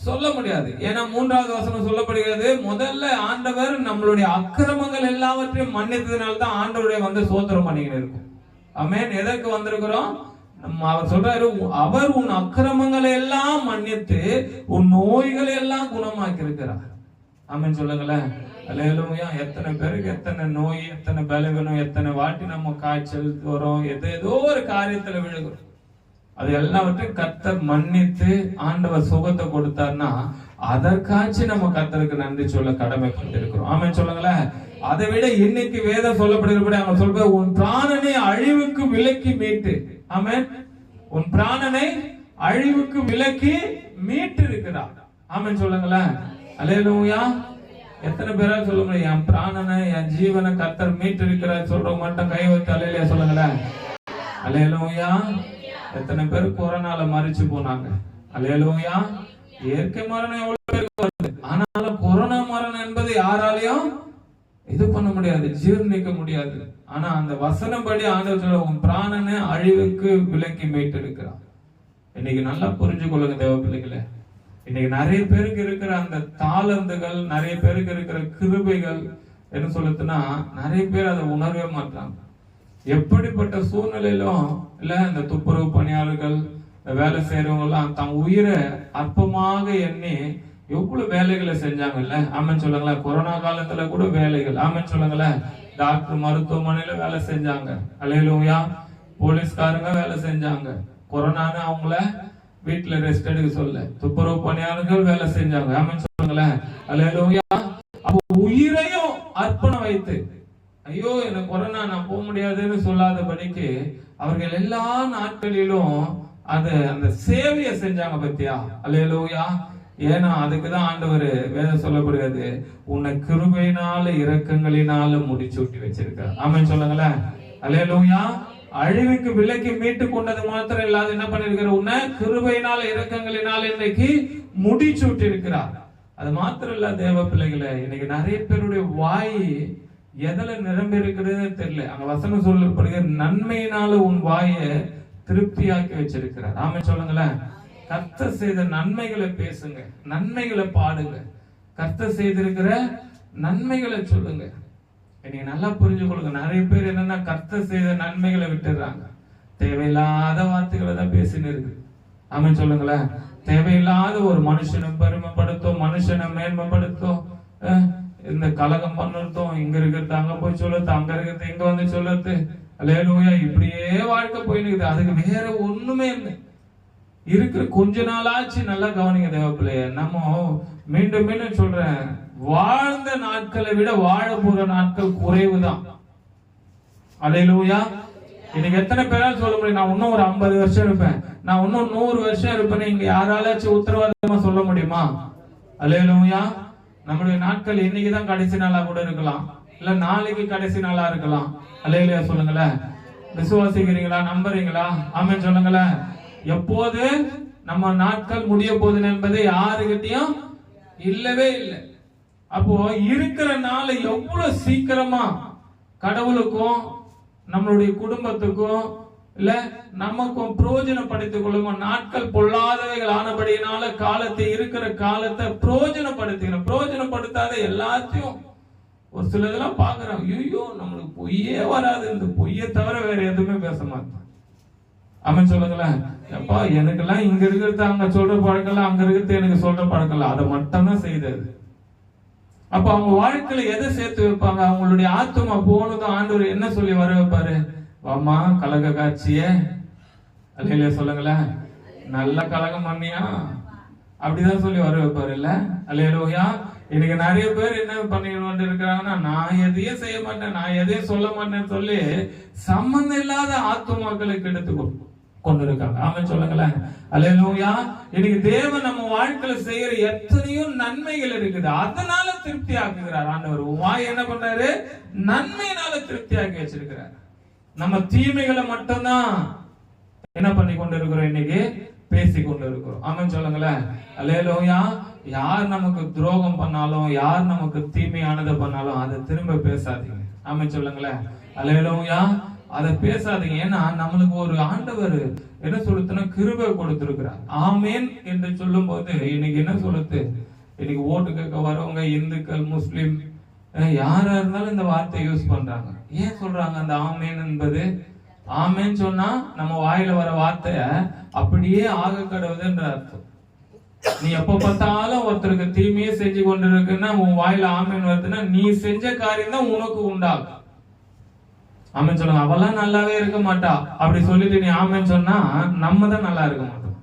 சொல்ல முடியாது. ஏன்னா 3வது வசனம் சொல்லப்படுகிறது, முதல்ல ஆண்டவர் நம்மளுடைய அக்கிரமங்கள் எல்லாவற்றையும் மன்னித்ததுனால்தான் ஆண்டவருடைய வந்து ஸ்தோத்திரம் பண்ணிக்கிட்டு இருக்கும். ஆமென். எதற்கு வந்திருக்கிறோம், அவர் சொல்றாரு, அவர் உன் அக்கிரமங்களை எல்லாம் மன்னித்து உன் நோய்களை எல்லாம் குணமாக்கி இருக்கிறார். ஆமென் சொல்லுங்களேன். அல்லேலூயா. எத்தனை பேருக்கு எத்தனை நோய், எத்தனை பலவீனம், எத்தனை வாட்டி நம்ம காய்ச்சல் வரும், ஏதோ ஒரு காரியத்துல விழுகிறோம், அது எல்லாவற்றையும் கர்த்தர் மன்னித்து ஆண்டவர் சுகத்தை கொடுத்தார்னா அதற்காச்சு நம்ம கர்த்தருக்கு நன்றி சொல்ல கடமை கொண்டிருக்கிறோம். ஆமென் சொல்லுங்களேன். அதை விட இன்னைக்கு வேதம் சொல்லப்படுகிறபடி அவங்க சொல்ற, உன் பிராணனை அழிவுக்கு விலக்கி மீட்டு. ஆமென். உன் பிராணனை அழிவுக்கு விலக்கி மீட்டு இருக்கிறார். ஆமென் சொல்லுங்களேன். அல்லேலூயா. எத்தனை பேரால் சொல்ல முடியும், என் பிராணனை என் ஜீவனை கர்த்தர் மீட்டு இருக்கிறார் சொல்றவங்க மட்டும் கை வைத்து அல்லேலூயா சொல்லுங்களேன். அல்லேலூயா. எத்தனை பேர் கொரோனால மரிச்சு போனாங்க. அல்லேலூயா. இயற்கை மரணம் எவ்வளவு பேருக்கு வருது, ஆனாலும் கொரோனா மரணம் என்பது யாராலையும் இது பண்ண முடியாது, ஜீர்ணிக்க முடியாது. ஆனா அந்த வசனப்படி ஆண்டவர் சொல்ற, உன் பிராணனை அழிவுக்கு விலக்கி மீட்டு இருக்கிறார். இன்னைக்கு நல்லா புரிஞ்சு கொள்ளுங்க தேவ பிள்ளைகளே. இன்னைக்கு நிறைய பேருக்கு இருக்கிற அந்த தாளந்துகள், நிறைய பேருக்கு இருக்கிற கிருபைகள் என்ன சொல்லுதுன்னா, நிறைய பேர் அதை உணரவே மாட்டாங்க. எப்படிப்பட்ட சூழ்நிலையிலும் இல்ல, இந்த துப்புரவு பணியாளர்கள், வேலை செய்யறவங்க எல்லாம் தம் உயிரை அற்பமாக எண்ணி எவ்வளவு வேலைகளை செஞ்சாங்கல்ல. ஆமென் சொல்லுங்களேன். கொரோனா காலத்துல கூட வேலைகள். ஆமென் சொல்லுங்களேன். டாக்டர் மருத்துவமனையில வேலை செஞ்சாங்க. அல்லேலூயா. போலீஸ்காரங்க வேலை செஞ்சாங்க. கொரோனான்னு அவங்கள வீட்டுல ரெஸ்ட் எடுக்க சொல்ல துப்புரவு பணியாளர்கள் வேலை செஞ்சாங்க. ஆமென் சொல்லுங்களேன். அல்லேலூயா. அப்போ உயிரையும் அர்ப்பணம் வைத்து, ஐயோ எனக்கு கொரோனா நான் போக முடியாதுன்னு சொல்லாதபடிக்கு அவர்கள் எல்லா நாட்களிலும் அந்த சேவையை செஞ்சாங்க பத்தியா. அல்லேலூயா. ஏன்னா அதுக்குதான் ஆண்டவர் வேதம் சொல்லப்படுகிறது, உன்னை கிருபையினால இரக்கங்களினால முடிச்சூட்டி வச்சிருக்கார். ஆமென் சொல்லுங்களேன். அல்லேலூயா. அழிவுக்கு விலக்கி மீட்டு கொண்டது மாத்திரம் இல்லாத என்ன பண்ணிருக்கிற, உன்னை கிருபையினால இரக்கங்களினால இன்னைக்கு முடிச்சூட்டி இருக்கிறார். அது மாத்திரம் இல்ல தேவ பிள்ளைகளை, இன்னைக்கு நிறைய பேருடைய வாய் எதுல நிரம்பி இருக்கிறதுன்னு தெரியல. அங்க வசனம் சொல்லப்படுகிற, நன்மையினால உன் வாயை திருப்தியாக்கி வச்சிருக்கிறார். ஆமென் சொல்லுங்களேன். கர்த்தர் செய்த நன்மைகளை பேசுங்க, நன்மைகளை பாடுங்க, கர்த்தர் செய்திருக்கிற நன்மைகளை சொல்லுங்க. நீங்க நல்லா புரிஞ்சு கொள்ளுங்க. நிறைய பேர் என்னன்னா கர்த்தர் செய்த நன்மைகளை விட்டுறாங்க, தேவையில்லாத வார்த்தைகளை தான் பேசின்னு இருக்கு. ஆமென் சொல்லுங்களேன். தேவையில்லாத ஒரு மனுஷனை பெருமைப்படுத்தும், மனுஷனை மேன்மைப்படுத்தும், இந்த கலகம் பண்ணுறதும், இங்க இருக்கிறது அங்க போய் சொல்லுறது, அங்க இருக்கிறது இங்க வந்து சொல்லுறது, அல்லேலூயா, இப்படியே வாழ்க்கை போயினுக்குது. அதுக்கு வேற ஒண்ணுமே இல்லை. இருக்கிற கொஞ்ச நாளாச்சு நல்லா கவனிங்க தேவ பிள்ளைய. நம்ம மீண்டும் மீண்டும் சொல்றேன், வாழ்ந்த நாட்களை விட வாழ போற நாட்கள் குறைவுதான். அல்லேலூயா. இன்னைக்கு எத்தனை பேரால் சொல்ல முடியும், நான் இன்னும் ஒரு 50 வருஷம் இருப்பேன், நான் இன்னும் 100 வருஷம் இருப்பேன்னு இங்க யாராலாச்சும் உத்தரவாதமா சொல்ல முடியுமா? அல்லேலூயா. நம்முடைய நாட்கள் இன்னைக்குதான் கடைசி நாளா கூட இருக்கலாம், இல்ல நாளைக்கு கடைசி நாளா இருக்கலாம். அல்லேலூயா சொல்லுங்களேன். விசுவாசிக்கிறீங்களா? நம்புறீங்களா? ஆமென் சொல்லுங்களேன். எப்போது நம்ம நாட்கள் முடிய போகுது என்பது யாருகிட்டையும் இல்லவே இல்லை. அப்போ இருக்கிற நாள் எவ்வளவு சீக்கிரமா கடவுளுக்கும் நம்மளுடைய குடும்பத்துக்கும் இல்ல நமக்கும் பிரயோஜனப்படுத்திக் கொள்ளும். நாட்கள் பொல்லாதவைகள் ஆனபடியினால காலத்தை, இருக்கிற காலத்தை பிரயோஜனப்படுத்திக்கணும். பிரயோஜனப்படுத்தாத எல்லாத்தையும் ஒரு சிலதெல்லாம் பாக்குறோம், ஐயோ நம்மளுக்கு பொய்யே வராது, இந்த பொய்யை தவிர வேற எதுவுமே பேச மாட்டோம். ஆமென் சொல்லுங்களேன். அப்பா எனக்கெல்லாம் இங்க இருக்கிறது அங்க சொல்ற பழக்கம், அங்க இருக்கிறது எனக்கு சொல்ற பழக்கம், அதை மட்டும் தான் செய்தது. அப்ப அவங்க வாழ்க்கையில எதை சேர்த்து வைப்பாங்க? அவங்களுடைய ஆத்மா போனதும் ஆண்டவர் என்ன சொல்லி வர வைப்பாரு? வாமா கலக காட்சிய, அல்லேலூயா சொல்லுங்களேன். நல்ல கலகம் பண்ணியா, அப்படிதான் சொல்லி வர வைப்பாரு இல்ல? அல்லேலூயா. இன்னைக்கு நிறைய பேர் என்ன பண்ணிட்டு இருக்கிறாங்கன்னா, நான் எதையும் செய்ய மாட்டேன், நான் எதையும் சொல்ல மாட்டேன்னு சொல்லி சம்பந்தம் இல்லாத ஆத்மாக்களுக்கு எடுத்து கொண்டு இருக்காங்க. ஆமென் சொல்லுங்களேன். அல்லேலூயா. இன்னைக்கு தேவன் நம்ம வாழ்க்கையில செய்யற எத்தனையோ நன்மைகள் இருக்குது, அதனால திருப்தி ஆக்குகிறார் ஆண்டவர். வாய் என்ன பண்றாரு? நன்மையினால திருப்தி ஆக்கி வச்சிருக்கிறார். நம்ம தீமைகளை மட்டும்தான் என்ன பண்ணி கொண்டு இருக்கிறோம், இன்னைக்கு பேசி கொண்டு இருக்கிறோம். ஆமென் சொல்லுங்களேன். அல்லேலூயா. யார் நமக்கு துரோகம் பண்ணாலும், யார் நமக்கு தீமையானதை பண்ணாலும் அதை திரும்ப பேசாதீங்க. ஆமென் சொல்லுங்களேன். அல்லேலூயா. அதை பேசாதீங்க. ஏன்னா நம்மளுக்கு ஒரு ஆண்டவர் என்ன சொல்லுதுன்னா கிருபை கொடுத்திருக்கிறார். ஆமேன் என்று சொல்லும் போது இன்னைக்கு என்ன சொல்லுது, இன்னைக்கு ஓட்டு கேட்க வரவங்க இந்துக்கள், முஸ்லிம், யாரா இருந்தாலும் இந்த வார்த்தையை யூஸ் பண்றாங்க. ஏன் சொல்றாங்க அந்த ஆமேன் என்பது? ஆமேன் சொன்னா நம்ம வாயில வர வார்த்தைய அப்படியே ஆக கடவுதுன்ற அர்த்தம். நீ எப்ப பார்த்தாலும் ஒருத்தருக்கு தீமையே செஞ்சு கொண்டு இருக்குன்னா உன் வாயில ஆமேன் வருதுன்னா நீ செஞ்ச காரியம் தான் உனக்கு உண்டாகும். ஆமென் சொல்லுங்க. அவெல்லாம் நல்லாவே இருக்க மாட்டா அப்படி சொல்லிட்டு நீ ஆமென் சொன்னா நம்ம தான் நல்லா இருக்க மாட்டோம்.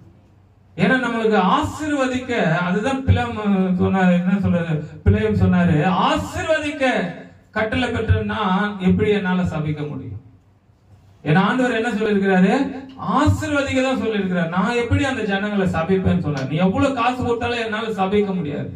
ஏன்னா நம்மளுக்கு ஆசீர்வதிக்க, அதுதான் பிளம் சொன்னாரு, என்ன சொல்றது, பிள்ளையும் சொன்னாரு, ஆசீர்வதிக்க கட்டளை பெற்றா எப்படி என்னால சபிக்க முடியும்? ஏன்னா ஆண்டவர் என்ன சொல்லியிருக்கிறாரு? ஆசீர்வதிக்க தான் சொல்லியிருக்கிறார். நான் எப்படி அந்த ஜனங்களை சபிப்பேன்னு சொன்னார். நீ எவ்வளவு காசு கொடுத்தாலும் என்னால சபிக்க முடியாது.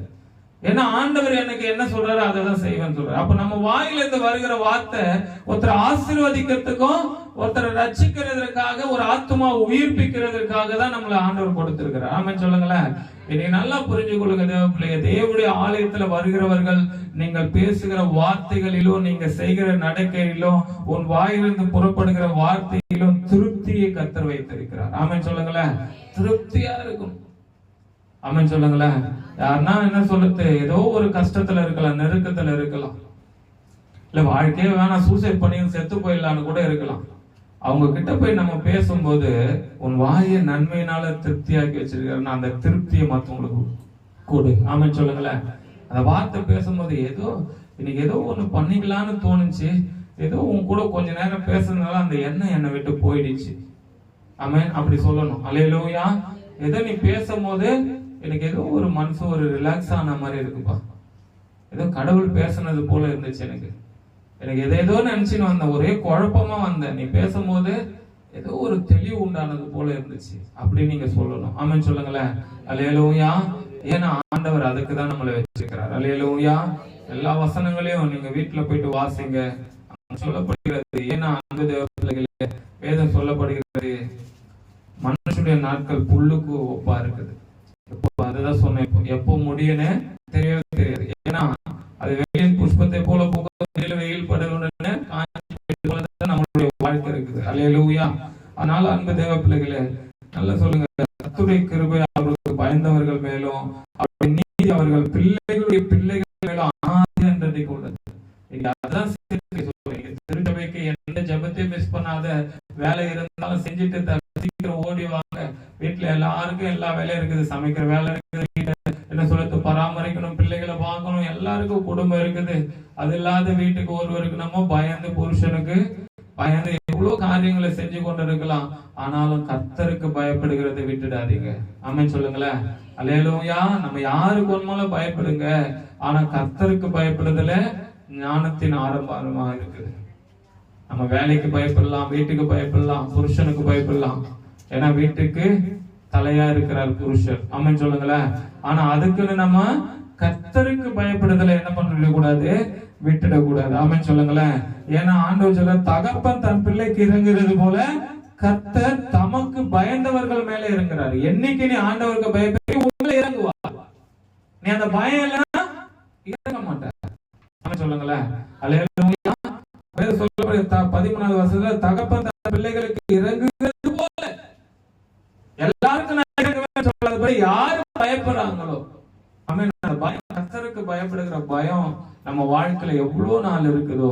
ஏன்னா ஆண்டவர் எனக்கு என்ன சொல்றாரு அதை தான் செய்வேன்னு சொல்றாரு. அப்ப நம்ம வாயில இருந்து வருகிற வார்த்தை ஒருத்தரை ஆசீர்வதிக்கிறதுக்கும் ஒருத்தரை ரட்சிக்கிறதுக்காக, ஒரு ஆத்மா உயிர்ப்பிக்கிறதுக்காக தான் நம்மள ஆண்டவர் கொடுத்திருக்கிறார். ஆமென் சொல்லுங்களேன். இன்னைக்கு நல்லா புரிஞ்சு கொள்ளுங்க தேவ பிள்ளைய. தேவனுடைய ஆலயத்துல வருகிறவர்கள் நீங்கள் பேசுகிற வார்த்தைகளிலும் நீங்க செய்கிற நடக்கையிலும் உன் வாயிலிருந்து புறப்படுகிற வார்த்தையிலும் திருப்தியை கர்த்தர் வைத்திருக்கிறார். ஆமென் சொல்லுங்களேன். திருப்தியா இருக்கும். ஆமென் சொல்லுங்களேன். யாருன்னா என்ன சொல்லுது, ஏதோ ஒரு கஷ்டத்துல இருக்கலாம், நெருக்கத்துல இருக்கலாம், இல்ல வாழ்க்கையே வேணாம் சூசைட் பண்ணி செத்து போயிடலான்னு கூட இருக்கலாம். அவங்க கிட்ட போய் நம்ம பேசும்போது உன் வாயை நன்மையினால திருப்தியாக்கி வச்சிருக்காருன்னா அந்த திருப்தியை மற்றவங்களுக்கு கூடு. ஆமென் சொல்லுங்களேன். அந்த வார்த்தை பேசும்போது ஏதோ இன்னைக்கு ஏதோ ஒண்ணு பண்ணிக்கலான்னு தோணுச்சு, ஏதோ உன் கூட கொஞ்ச நேரம் பேசுறதுனால அந்த எண்ணம் என்னை விட்டு போயிடுச்சு. ஆமென். அப்படி சொல்லணும். அல்லேலூயா. ஏதோ நீ பேசும்போது எனக்கு ஏதோ ஒரு மனசு ஒரு ரிலாக்ஸ் ஆன மாதிரி இருக்குப்பா, ஏதோ கடவுள் பேசுனது போல இருந்துச்சு, எனக்கு எதோ நினைச்சுன்னு வந்தேன், ஒரே குழப்பமா வந்தேன், நீ பேசும்போது ஏதோ ஒரு தெளிவு உண்டானது போல இருந்துச்சு, அப்படி நீங்க சொல்லணும். ஆமென் சொல்லுங்களேன். அல்லேலூயா. ஏன்னா ஆண்டவர் அதுக்கு தான் நம்மளை வச்சிருக்கிறார். அல்லேலூயா. எல்லா வசனங்களையும் நீங்க வீட்டுல போயிட்டு வாசிங்க, சொல்லப்படுகிறது. ஏன்னா அன்பு தேவ பிள்ளைகளே, வேதம் சொல்லப்படுகிறது மனுஷனுடைய நாட்கள் புல்லுக்கு ஒப்பா இருக்குது. அதுதான் சொன்னேன், எப்போ முடியுன்னு தெரியவே தெரியாது. ஏன்னா அது வெயில் புஷ்பத்தை போல வெயில் படுவதுன்னு நம்மளுடைய வாழ்க்கை இருக்குது. அல்லேலூயா. அதனால அன்பு தேவ பிள்ளைகளே நல்லா சொல்லுங்க, கர்த்தருடைய கிருபை அவர்களுக்கு பயந்தவர்கள் மேலும் அவருடைய நீதி அவர்கள் பிள்ளைகளுடைய பிள்ளைகள் மேலும் ஆதி என்றைக்கு உள்ளது. அதான் திருச்சபைக்கு எந்த ஜெபத்தையும் மிஸ் பண்ணாத, வேலை இருந்தாலும் செஞ்சுட்டு சீக்கிரம் ஓடி வாங்க. வீட்டுல எல்லாருக்கும் எல்லா வேலையும் இருக்குது, சமைக்கிற வேலை இருக்குது, என்ன சொல்றது, பராமரி சம்பாதிக்கணும், பிள்ளைகளை பார்க்கணும், எல்லாருக்கும் குடும்பம் இருக்குது. அது இல்லாத வீட்டுக்கு ஒருவருக்கு நம்ம பயந்து, புருஷனுக்கு பயந்து எவ்வளவு காரியங்களை செஞ்சு கொண்டு இருக்கலாம். ஆனாலும் கர்த்தருக்கு பயப்படுகிறதை விட்டுடாதீங்க. ஆமென் சொல்லுங்களேன். அல்லேலூயா. நம்ம யாருக்கு ஒன்றாலும் பயப்படுங்க, ஆனா கர்த்தருக்கு பயப்படுதல ஞானத்தின் ஆரம்பமா இருக்குது. நம்ம வேலைக்கு பயப்படலாம், வீட்டுக்கு பயப்படலாம், புருஷனுக்கு பயப்படலாம். ஏன்னா வீட்டுக்கு தலையா இருக்கிறார் புருஷர். ஆமென் சொல்லுங்களேன். ஆனா அதுக்குன்னு நம்ம கர்த்தருக்கு பயப்படுதல என்ன பண்ண கூடாது, விட்டுடக்கூடாது. ஆமென் சொல்லுங்களேன். ஏன்னா ஆண்டவர் சொல்ல, தகப்பன் தன் பிள்ளைக்கு இறங்குறது போல கர்த்தர் தமக்கு பயந்தவர்கள் மேல இறங்குறாரு. என்னைக்கு நீ ஆண்டவருக்கு பயப்படி உங்களை இறங்குவா, நீ அந்த பயம் இல்லைன்னா இறங்க மாட்டார். ஆமென் சொல்லுங்களேன். அல்லேலூயா. சொல்லப்படுது 13வது வருஷத்துல, தகப்பன் தன் பிள்ளைகளுக்கு இறங்குகிறது போல. எல்லாருக்கும் நான் இறங்குவேன் சொல்லாதபடி யாரு பயப்படுறாங்களோ, கர்த்தருக்கு பயப்படுகிற பயம் நம்ம வாழ்க்கையில எவ்வளவு நாள் இருக்குதோ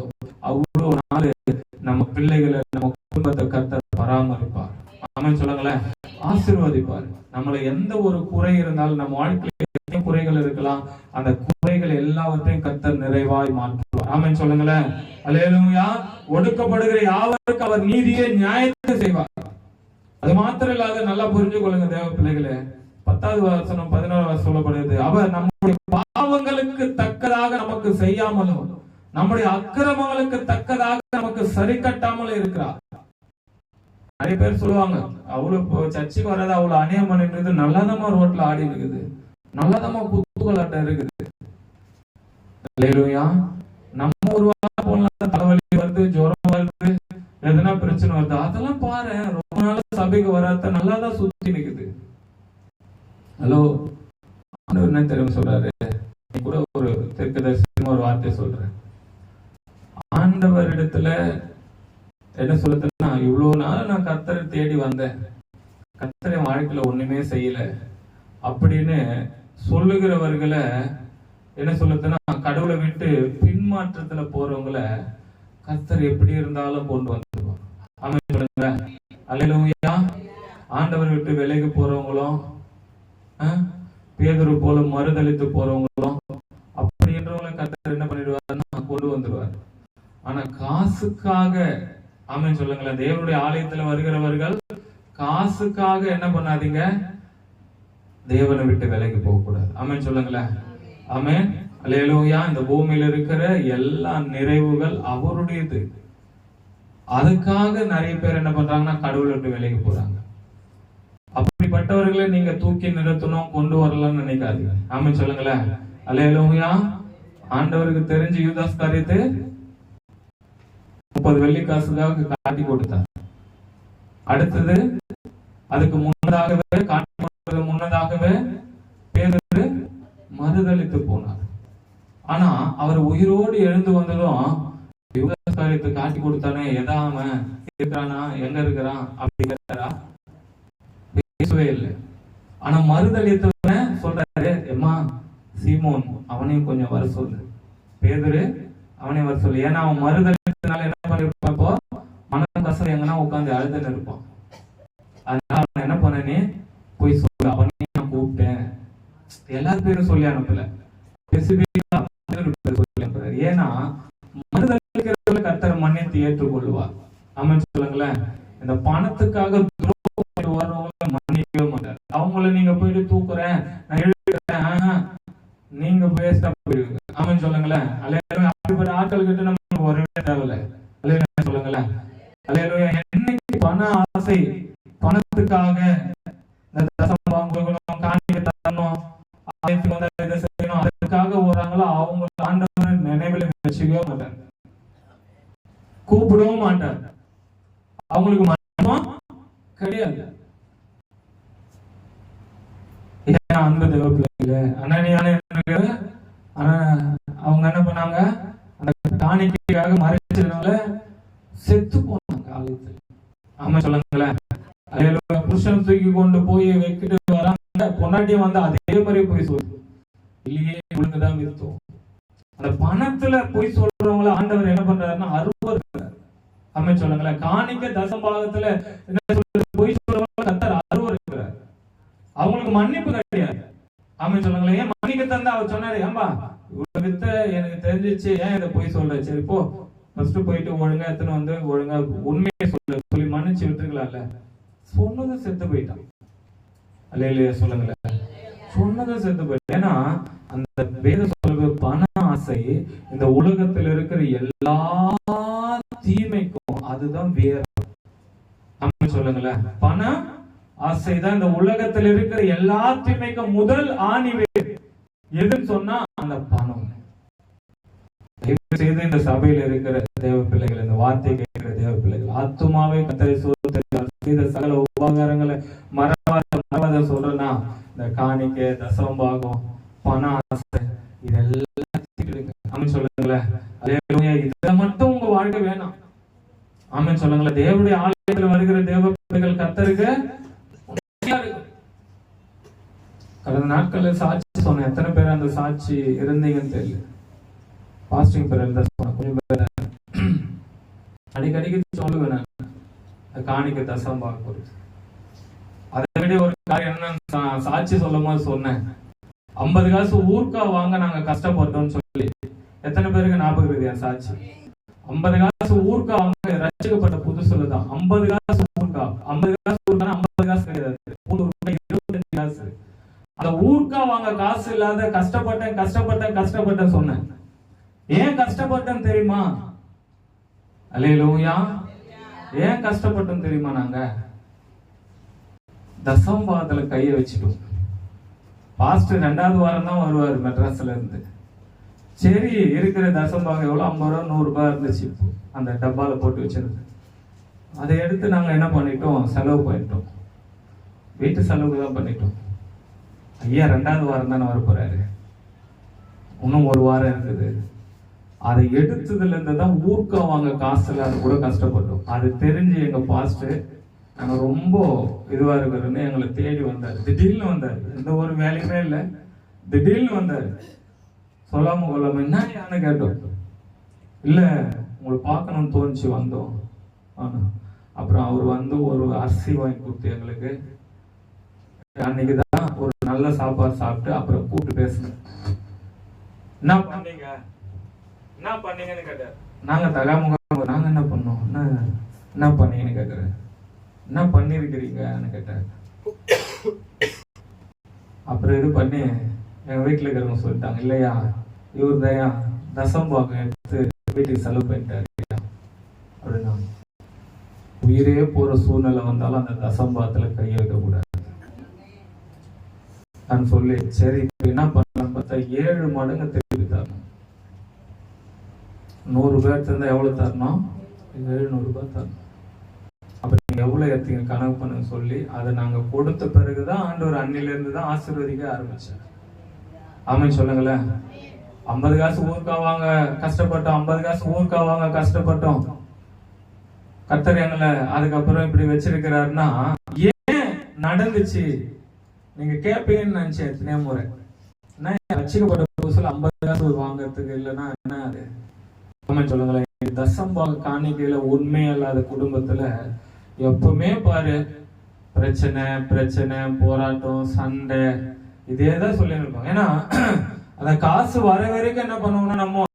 அவ்வளவு நாள் நம்ம பிள்ளைகளை, நம்ம குடும்பத்தை கர்த்தர் பராமரிப்பார். ஆமென் சொல்லுங்களேன். ஆசீர்வதிப்பார். நம்மள எந்த ஒரு குறை இருந்தாலும், நம்ம வாழ்க்கையில குறைகள் இருக்கலாம், அந்த குறைகள் எல்லாவற்றையும் கர்த்தர் நிறைவாய் மாற்றுவார். ஆமென் சொல்லுங்களேன். அல்லேலூயா. ஒடுக்கப்படுகிற யாவருக்கு அவர் நீதியை நியாயத்தை செய்வார். அது மாத்திரம் இல்லாத நல்லா புரிஞ்சு கொள்ளுங்க தேவ பிள்ளைகளே. 10வது வசனம் 11வது சொல்லப்படுது, அவர் நம்முடைய பாவங்களுக்கு தக்கதாக நமக்கு செய்யாமலும் நம்முடைய அக்கிரமங்களுக்கு தக்கதாக நமக்கு சரி கட்டாமலும் இருக்கிறார். நிறைய பேர் சொல்லுவாங்க, அவ்வளவு சர்ச்சுக்கு வராது, அவ்வளவு அநியம் பண்ணிட்டு நல்லாதமா ரோட்ல ஆடி இருக்குது, நல்லாதமா குத்துக்கலாட்டம் இருக்குது. அல்லேலூயா. நம்ம ஒரு வாரம் போலாம், தலைவலி வருது, ஜுரம் வருது, எதனா பிரச்சனை வருது, அதெல்லாம் பாரு, ரொம்ப நாள் சபைக்கு வராத நல்லாதான் சுத்தி நிக்குது. ஹலோ, ஆண்டவர் என்ன தெரியும் சொல்றாரு, கூட ஒரு தீர்க்கதரிசி ஒரு வார்த்தை சொல்றேன். ஆண்டவர் இடத்துல என்ன சொல்லுதுன்னா, இவ்வளவு நாள் நான் கர்த்தரை தேடி வந்தேன், கர்த்தரை வாழ்க்கையில ஒண்ணுமே செய்யல அப்படின்னு சொல்லுகிறவர்களை என்ன சொல்லுதுன்னா, கடவுளை விட்டு பின்மாற்றத்துல போறவங்களை கர்த்தர் எப்படி இருந்தாலும் கொண்டு வந்துடுவார். ஆமென் சொல்லுங்க. அல்லேலூயா. ஆண்டவர் விட்டு விலகி போறவங்களும், பேதுரு போல மறுதலித்து போறவங்களும், அப்படின்றவங்களை கர்த்தர் என்ன பண்ணிடுவாருன்னா கொண்டு வந்துடுவார். ஆனா காசுக்காக, ஆமென் சொல்லுங்களேன், தேவனுடைய ஆலயத்துல வருகிறவர்கள் காசுக்காக என்ன பண்ணாதீங்க, தேவனை விட்டு விலகி போக கூடாது. ஆமென் சொல்லுங்களேன். ஆமென். அல்லேலூயா. இந்த பூமியில இருக்கிற எல்லா நிறைவுகள் அவருடையது. அதுக்காக நிறைய பேர் என்ன பண்றாங்கன்னா கடவுளை விட்டு விலகி போறாங்க. அப்படிப்பட்டவர்களை நீங்க தூக்கி நிறுத்தணும், கொண்டு வரலாம்னு நினைக்காதீங்க. ஆமென் சொல்லுங்களேன். அல்லேலூயா. ஆண்டவருக்கு தெரிஞ்சு யூதாஸ் காரியத்தை 30 வெள்ளி காசுக்காக காட்டி கொடுத்தார். அடுத்தது அதுக்கு முன்னதாகவே, காட்டி கொடுத்தது முன்னதாகவே பேதுரு மறுதலித்து போனார். ஆனா அவர் உயிரோடு எழுந்து வந்ததும் யூதாஸ் காரியத்தை காட்டி கொடுத்தானே, எதாம இருக்கிறானா, எங்க இருக்கிறான் அப்படி கேட்டாரா? பேசவே இல்லை. ஆனா மறுதலித்தவன சொல்றாரு, எம்மா சீமோன் அவனையும் கொஞ்சம் வர சொல்லு, பேதுரு அவனையும் வர சொல்லு. ஏன்னா அவன் மறுதலித்தனால என்ன பண்ணிருப்பான், இப்போ மனம் கசம் எங்கன்னா உட்காந்து அழுதுன்னு இருப்பான். அதனால அவன் என்ன பண்ணனே, போய் சொல்லு, அவனையும் நான் கூப்பிட்டேன். எல்லாரும் பேரும் சொல்லி அனுப்பல, சொல்லி அனுப்புறாரு. ஏன்னா மறுதலிக்கிறவர்களை கர்த்தர் மன்னித்து ஏற்றுக்கொள்வார். ஆமென் சொல்லுங்களேன். இந்த பணத்துக்காக மன்னிக்கவே மாட்டார். அவங்கள நீங்க போயிட்டு தூக்குறேன், நான் எழுதுறேன், நீங்க பேஸ்டா போயிடுவீங்க. ஆமென் சொல்லுங்களேன். அல்லேலூயா. அப்படிப்பட்ட ஆட்கள் கிட்ட நம்ம வரவே தேவையில்லை. அல்லேலூயா சொல்லுங்களேன். அல்லேலூயா. என்னைக்கு பண ஆசை, பணத்துக்காக இந்த தசம வாங்கணும், காணிக்கை தரணும், ஆயத்துக்கு வந்தா இதை செய்யணும், அதுக்காக வராங்களோ அவங்க ஆண்டவரை நினைவுல வச்சுக்கவே மாட்டார், கூப்பிடவும் மாட்டார். அவங்களுக்கு மனமா கிடையாது. அன்பு தேவ பிள்ளைகள, ஆனா அவங்க என்ன பண்ணாங்க, அந்த காணிக்கைக்காக மறைச்சதுனால செத்து போனாங்க ஆலயத்தில். ஆமா சொல்லுங்களேன். புருஷன் தூக்கி கொண்டு போய் வைக்கிட்டு வராங்க, பொண்டாட்டியும் வந்து அதே மாதிரி போய் சொல்லுது, இல்லையே ஒழுங்குதான் விருத்தம். அந்த பணத்துல போய் சொல்றவங்கள ஆண்டவர் என்ன பண்றாருன்னா அருவர். ஆமா சொல்லுங்களேன். காணிக்கை தசம்பாகத்துல என்ன சொல்றது, போய் சொல்றவங்க கர்த்தர் அருவர் இருக்கிறார். அவங்களுக்கு மன்னிப்பு கிடையாது. ஆமென் சொல்லுங்களேன். நீங்க தந்தா அவர் சொன்னாரு, ஏன்பா இவ்வளவு வித்த எனக்கு தெரிஞ்சிச்சு, ஏன் இதை போய் சொல்ற, சரி போ ஃபர்ஸ்ட் போயிட்டு ஒழுங்கா எத்தனை வந்து ஒழுங்கா உண்மையை சொல்லி மன்னிச்சு விட்டுருக்கலாம்ல. சொன்னதும் செத்து போயிட்டான். அல்லேலூயா சொல்லுங்களேன். சொன்னதும் செத்து போயிட்டான். ஏன்னா அந்த வேத சொல்லுங்க, பண ஆசை இந்த உலகத்தில் இருக்கிற எல்லா தீமைக்கும் அதுதான் வேற. சொல்லுங்களேன், பண ஆசைதான் இந்த உலகத்தில் இருக்கிற எல்லா தீமைக்கும் முதல் ஆணி வேர். எதுன்னு சொன்னா அந்த பணம். செய்து இந்த சபையில் இருக்கிற தேவ பிள்ளைகள், இந்த வார்த்தை கேட்கிற தேவ பிள்ளைகள், ஆத்துமாவை கர்த்தரை செய்த சகல உபகாரங்களை மறவாத சொல்றேன்னா, இந்த காணிக்கை, தசமபாகம், பண ஆசை, இதெல்லாம் ஆமென் சொல்லுங்களேன். அல்லேலூயா. இத மட்டும் உங்க வாழ்க்கை வேணாம். ஆமென் சொல்லுங்களேன். தேவனுடைய ஆலயத்தில் வருகிற தேவ பிள்ளைகள் கர்த்தருக்கு கடந்த நாட்கள்ல சாட்சி சொன்னேன். எத்தனை பேர் அந்த சாட்சி இருந்தீங்கன்னு தெரியல. பாஸ்டிங் பேர் இருந்தா சொன்ன கொஞ்சம் பேர் அடிக்கடிக்கு சொல்லுவேன் நான், காணிக்க தசம் பார்க்க. அதை விட ஒரு காரியம் என்ன, சாட்சி சொல்லும் போது சொன்னேன், 50 காசு ஊர்க்கா வாங்க நாங்க கஷ்டப்பட்டோம்னு சொல்லி. எத்தனை பேருக்கு ஞாபகம் இருக்கு என் சாட்சி? 50 காசு ஊர்க்கா வாங்க ரட்சிக்கப்பட்ட புதுசுலதான் 50 காசு ஊர்க்கா. 50 காசு ஊர்க்கா 50 காசு கிடையாது, 25 காசு. அந்த ஊர்க்கா வாங்க காசு இல்லாத கஷ்டப்பட்டேன் சொன்னேன். ஏன் கஷ்டப்பட்டேன்னு தெரியுமா? அல்லேலூயா. ஏன் கஷ்டப்பட்டோம் தெரியுமா? நாங்க தசமபாகத்துல கைய வச்சுட்டோம். பாஸ்டர் 2வது வாரம் தான் வருவாரு மெட்ராஸ்ல இருந்து. சரி இருக்கிற தசமபாகம் எவ்வளவு, 50 ரூபா 100 ரூபாய் இருந்துச்சு, அந்த டப்பால போட்டு வச்சிருந்து. அதை எடுத்து நாங்க என்ன பண்ணிட்டோம், செலவு பண்ணிட்டோம். வீட்டு செலவுக்கு தான் பண்ணிட்டோம். ஐயா 2வது வாரம் தானே வர போறாரு, இன்னும் 1 வாரம் இருக்குது. அதை எடுத்ததுல இருந்து தான் ஊர்க்கா வாங்க காசு இல்லாத கூட கஷ்டப்பட்டோம். அது தெரிஞ்சு எங்க பாஸ்டர் நாங்க ரொம்ப இதுவா இருக்கிறோன்னு எங்களை தேடி வந்தாரு. திடீர்னு வந்தாரு, எந்த ஒரு வேலையுமே இல்லை, திடீர்னு வந்தாரு. சொல்லாம கொள்ளாம என்ன யான்னு கேட்டோம். இல்ல உங்களை பார்க்கணும்னு தோணுச்சு வந்தோம். அப்புறம் அவர் வந்து ஒரு அரிசி வாங்கி கொடுத்து எங்களுக்கு. அன்னைக்குதான் ஒரு நல்ல சாப்பாடு சாப்பிட்டு அப்புறம் கூப்பிட்டு பேசுனேன். என்ன பண்ணீங்கன்னு கேட்டார். நாங்க தகாமுக நாங்க என்ன பண்ணோம், என்ன பண்ணீங்கன்னு கேட்கிறேன். என்ன பண்ணிருக்கிறீங்கன்னு கேட்டார். அப்புறம் இது பண்ணி எங்க வீட்டுல இருக்கிறவங்க சொல்லிட்டாங்க, இல்லையா இவர் தயா தசம்பாகம் எடுத்து வீட்டுக்கு செலவு பண்ணிட்டாரு அப்படின்னா. உயிரே போற சூழ்நிலை வந்தாலும் அந்த தசம்பாகத்துல கைய வைக்க கூடாது நான் சொல்லி, சரி என்ன பண்ணலாம் பார்த்தா 7 மடங்கு திருப்பி தரணும். 100 பேர் இருந்தா எவ்வளவு தரணும், 700 ரூபாய் தரணும். அப்ப நீங்க எவ்வளவு எடுத்தீங்க கணக்கு பண்ணு சொல்லி அதை நாங்க கொடுத்த பிறகுதான் ஆண்டவர் அன்னில இருந்து தான் ஆசீர்வதிக்க ஆரம்பிச்சார். ஆமென் சொல்லுங்களேன். 50 காசு ஊர்க்கா வாங்க கஷ்டப்பட்டோம், 50 காசு ஊர்க்கா வாங்க கஷ்டப்பட்டோம். கர்த்தர் எங்களை அதுக்கப்புறம் இப்படி வச்சிருக்கிறாருன்னா ஏன் நடந்துச்சு நீங்க கேட்பீங்கன்னு நினைச்சேன். எத்தனையோ முறை என்ன ரட்சிக்கப்பட்ட புதுசுல 50 காசு வாங்கறதுக்கு இல்லைன்னா என்ன அது? ஆமென் சொல்லுங்களேன். தசம்பாக காணிக்கையில உண்மை அல்லாத குடும்பத்துல எப்பவுமே பாரு பிரச்சனை போராட்டம் சண்டை இதேதான் சொல்லி இருப்பாங்க. ஏன்னா அந்த காசு வர வரைக்கும் என்ன பண்ணுவோம்னா நம்ம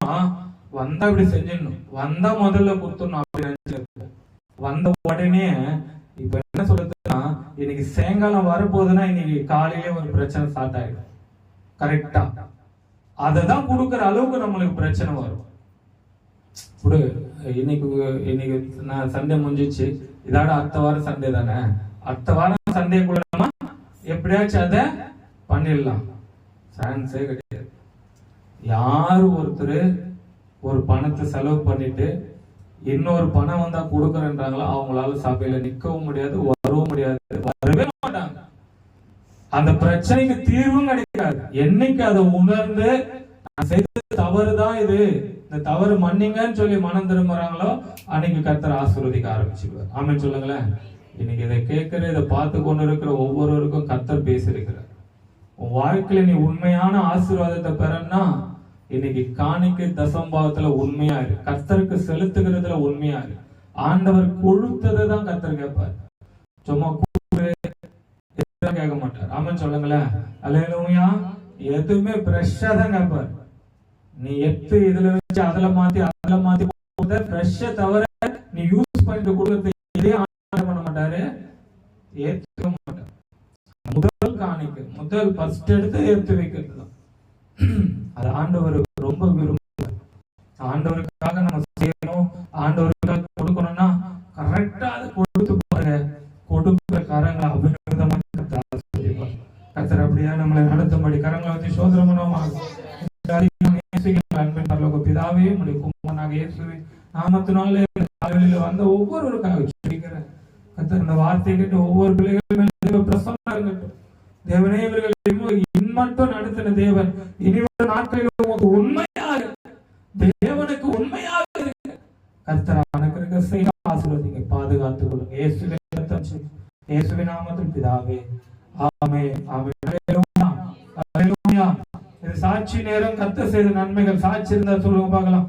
வந்தா இப்படி செஞ்சிடணும், வந்தா முதல்ல கொடுத்துடணும் அப்படி நினைச்சிருக்கோம். வந்த உடனே இப்ப என்ன சொல்றதுன்னா, இன்னைக்கு சாயங்காலம் வரப்போகுதுன்னா இன்னைக்கு காலையிலே ஒரு பிரச்சனை ஸ்டார்ட் ஆயிடும். கரெக்டா அததான் கொடுக்குற அளவுக்கு நம்மளுக்கு பிரச்சனை வரும். இன்னைக்கு நான் சண்டே முடிஞ்சிச்சு, இதோட அடுத்த வாரம் சண்டே தானே, அடுத்த வாரம் சண்டேக்குள்ள நம்ம எப்படியாச்சும் அதை பண்ணிடலாம். சான்ஸே கிடையாது. யாரு ஒருத்தர் ஒரு பணத்தை செலவு பண்ணிட்டு இன்னொரு பணம் வந்தா கொடுக்கறன்றாங்களோ அவங்களால சபையில நிக்கவும் முடியாது, வரவும் முடியாது, வரவே மாட்டாங்க. அந்த பிரச்சனைக்கு தீர்வும் கிடைக்காது. என்னைக்கு அதை உணர்ந்து நான் செய்தது தவறுதான், இது இந்த தவறு மன்னிங்கன்னு சொல்லி மனம் திரும்புறாங்களோ அன்னைக்கு கர்த்தர் ஆசீர்வதிக்க ஆரம்பிச்சுடுவார். ஆமென் சொல்லுங்களேன். இன்னைக்கு இதை கேட்கிற இதை பார்த்து கொண்டு இருக்கிற ஒவ்வொருவருக்கும் கர்த்தர் பேசியிருக்கிறார். உன் வாழ்க்கையில நீ உண்மையான ஆசீர்வாதத்தை பெறன்னா இன்னைக்கு காணிக்கை தசம்பாவத்துல உண்மையா இரு, கர்த்தருக்கு செலுத்துகிறதுல உண்மையா இரு. ஆண்டவர் கொடுத்ததை தான் கர்த்தர் கேட்பார், சும்மா கேட்க மாட்டார். ஆமென் சொல்லுங்களேன். அல்லேலூயா. எதுவுமே ஃப்ரெஷ்ஷா தான் கேட்பார். நீ எத்து இதுல வச்சு அதுல மாத்தி ஃப்ரெஷ்ஷை தவிர நீ யூஸ் பண்ணிட்டு கொடுக்கறது இதே ஆர்டர் பண்ண மாட்டாரு, ஏத்துக்க மாட்டார். முதல் காணிக்கு முதல் ஃபர்ஸ்ட் எடுத்து ஏத்து வைக்கிறது தான். அது ஆண்டவர் ரொம்ப விரும்புவார். ஆண்டவருக்காக நம்ம செய்யணும், ஆண்டவருக்காக கொடுக்கணும்னா கரெக்டா அதை கொடுத்து பாருங்க. கொடுக்கிற கரங்களை அபிநேதமா கர்த்தர் அப்படியா நம்மளை நடத்தும்படி கரங்களை வச்சு சோதனை பண்ணுவோமா? அன்பின் பரலோக பிதாவே, உம்முடைய குமாரனாக இயேசுவின் நாமத்தினாலே வந்த ஒவ்வொருவருக்காக சொல்லிக்கிறேன். கர்த்தர் இந்த வார்த்தையை கேட்டு ஒவ்வொரு பிள்ளைகள் மேல பிரசன்னா இருக்கட்டும். தேவனே, இவர்கள் இன்மட்டும் நடத்தின தேவன் இனிவரும் நாட்களில் உமக்கு உண்மையாக தேவனுக்கு உண்மையாக இருக்க கர்த்தர் அனுக்கிரக செய்ய ஆசீர்வதிங்க, பாதுகாத்துக் கொள்ளுங்க. இயேசுவின் நாமத்தில் பிதாவே, ஆமென் ஆமென். ஹல்லேலூயா ஹல்லேலூயா. இது சாட்சி நேரம். கர்த்தர் செய்த நன்மைகள் சாட்சி இருந்தா சொல்லுங்க பார்க்கலாம்.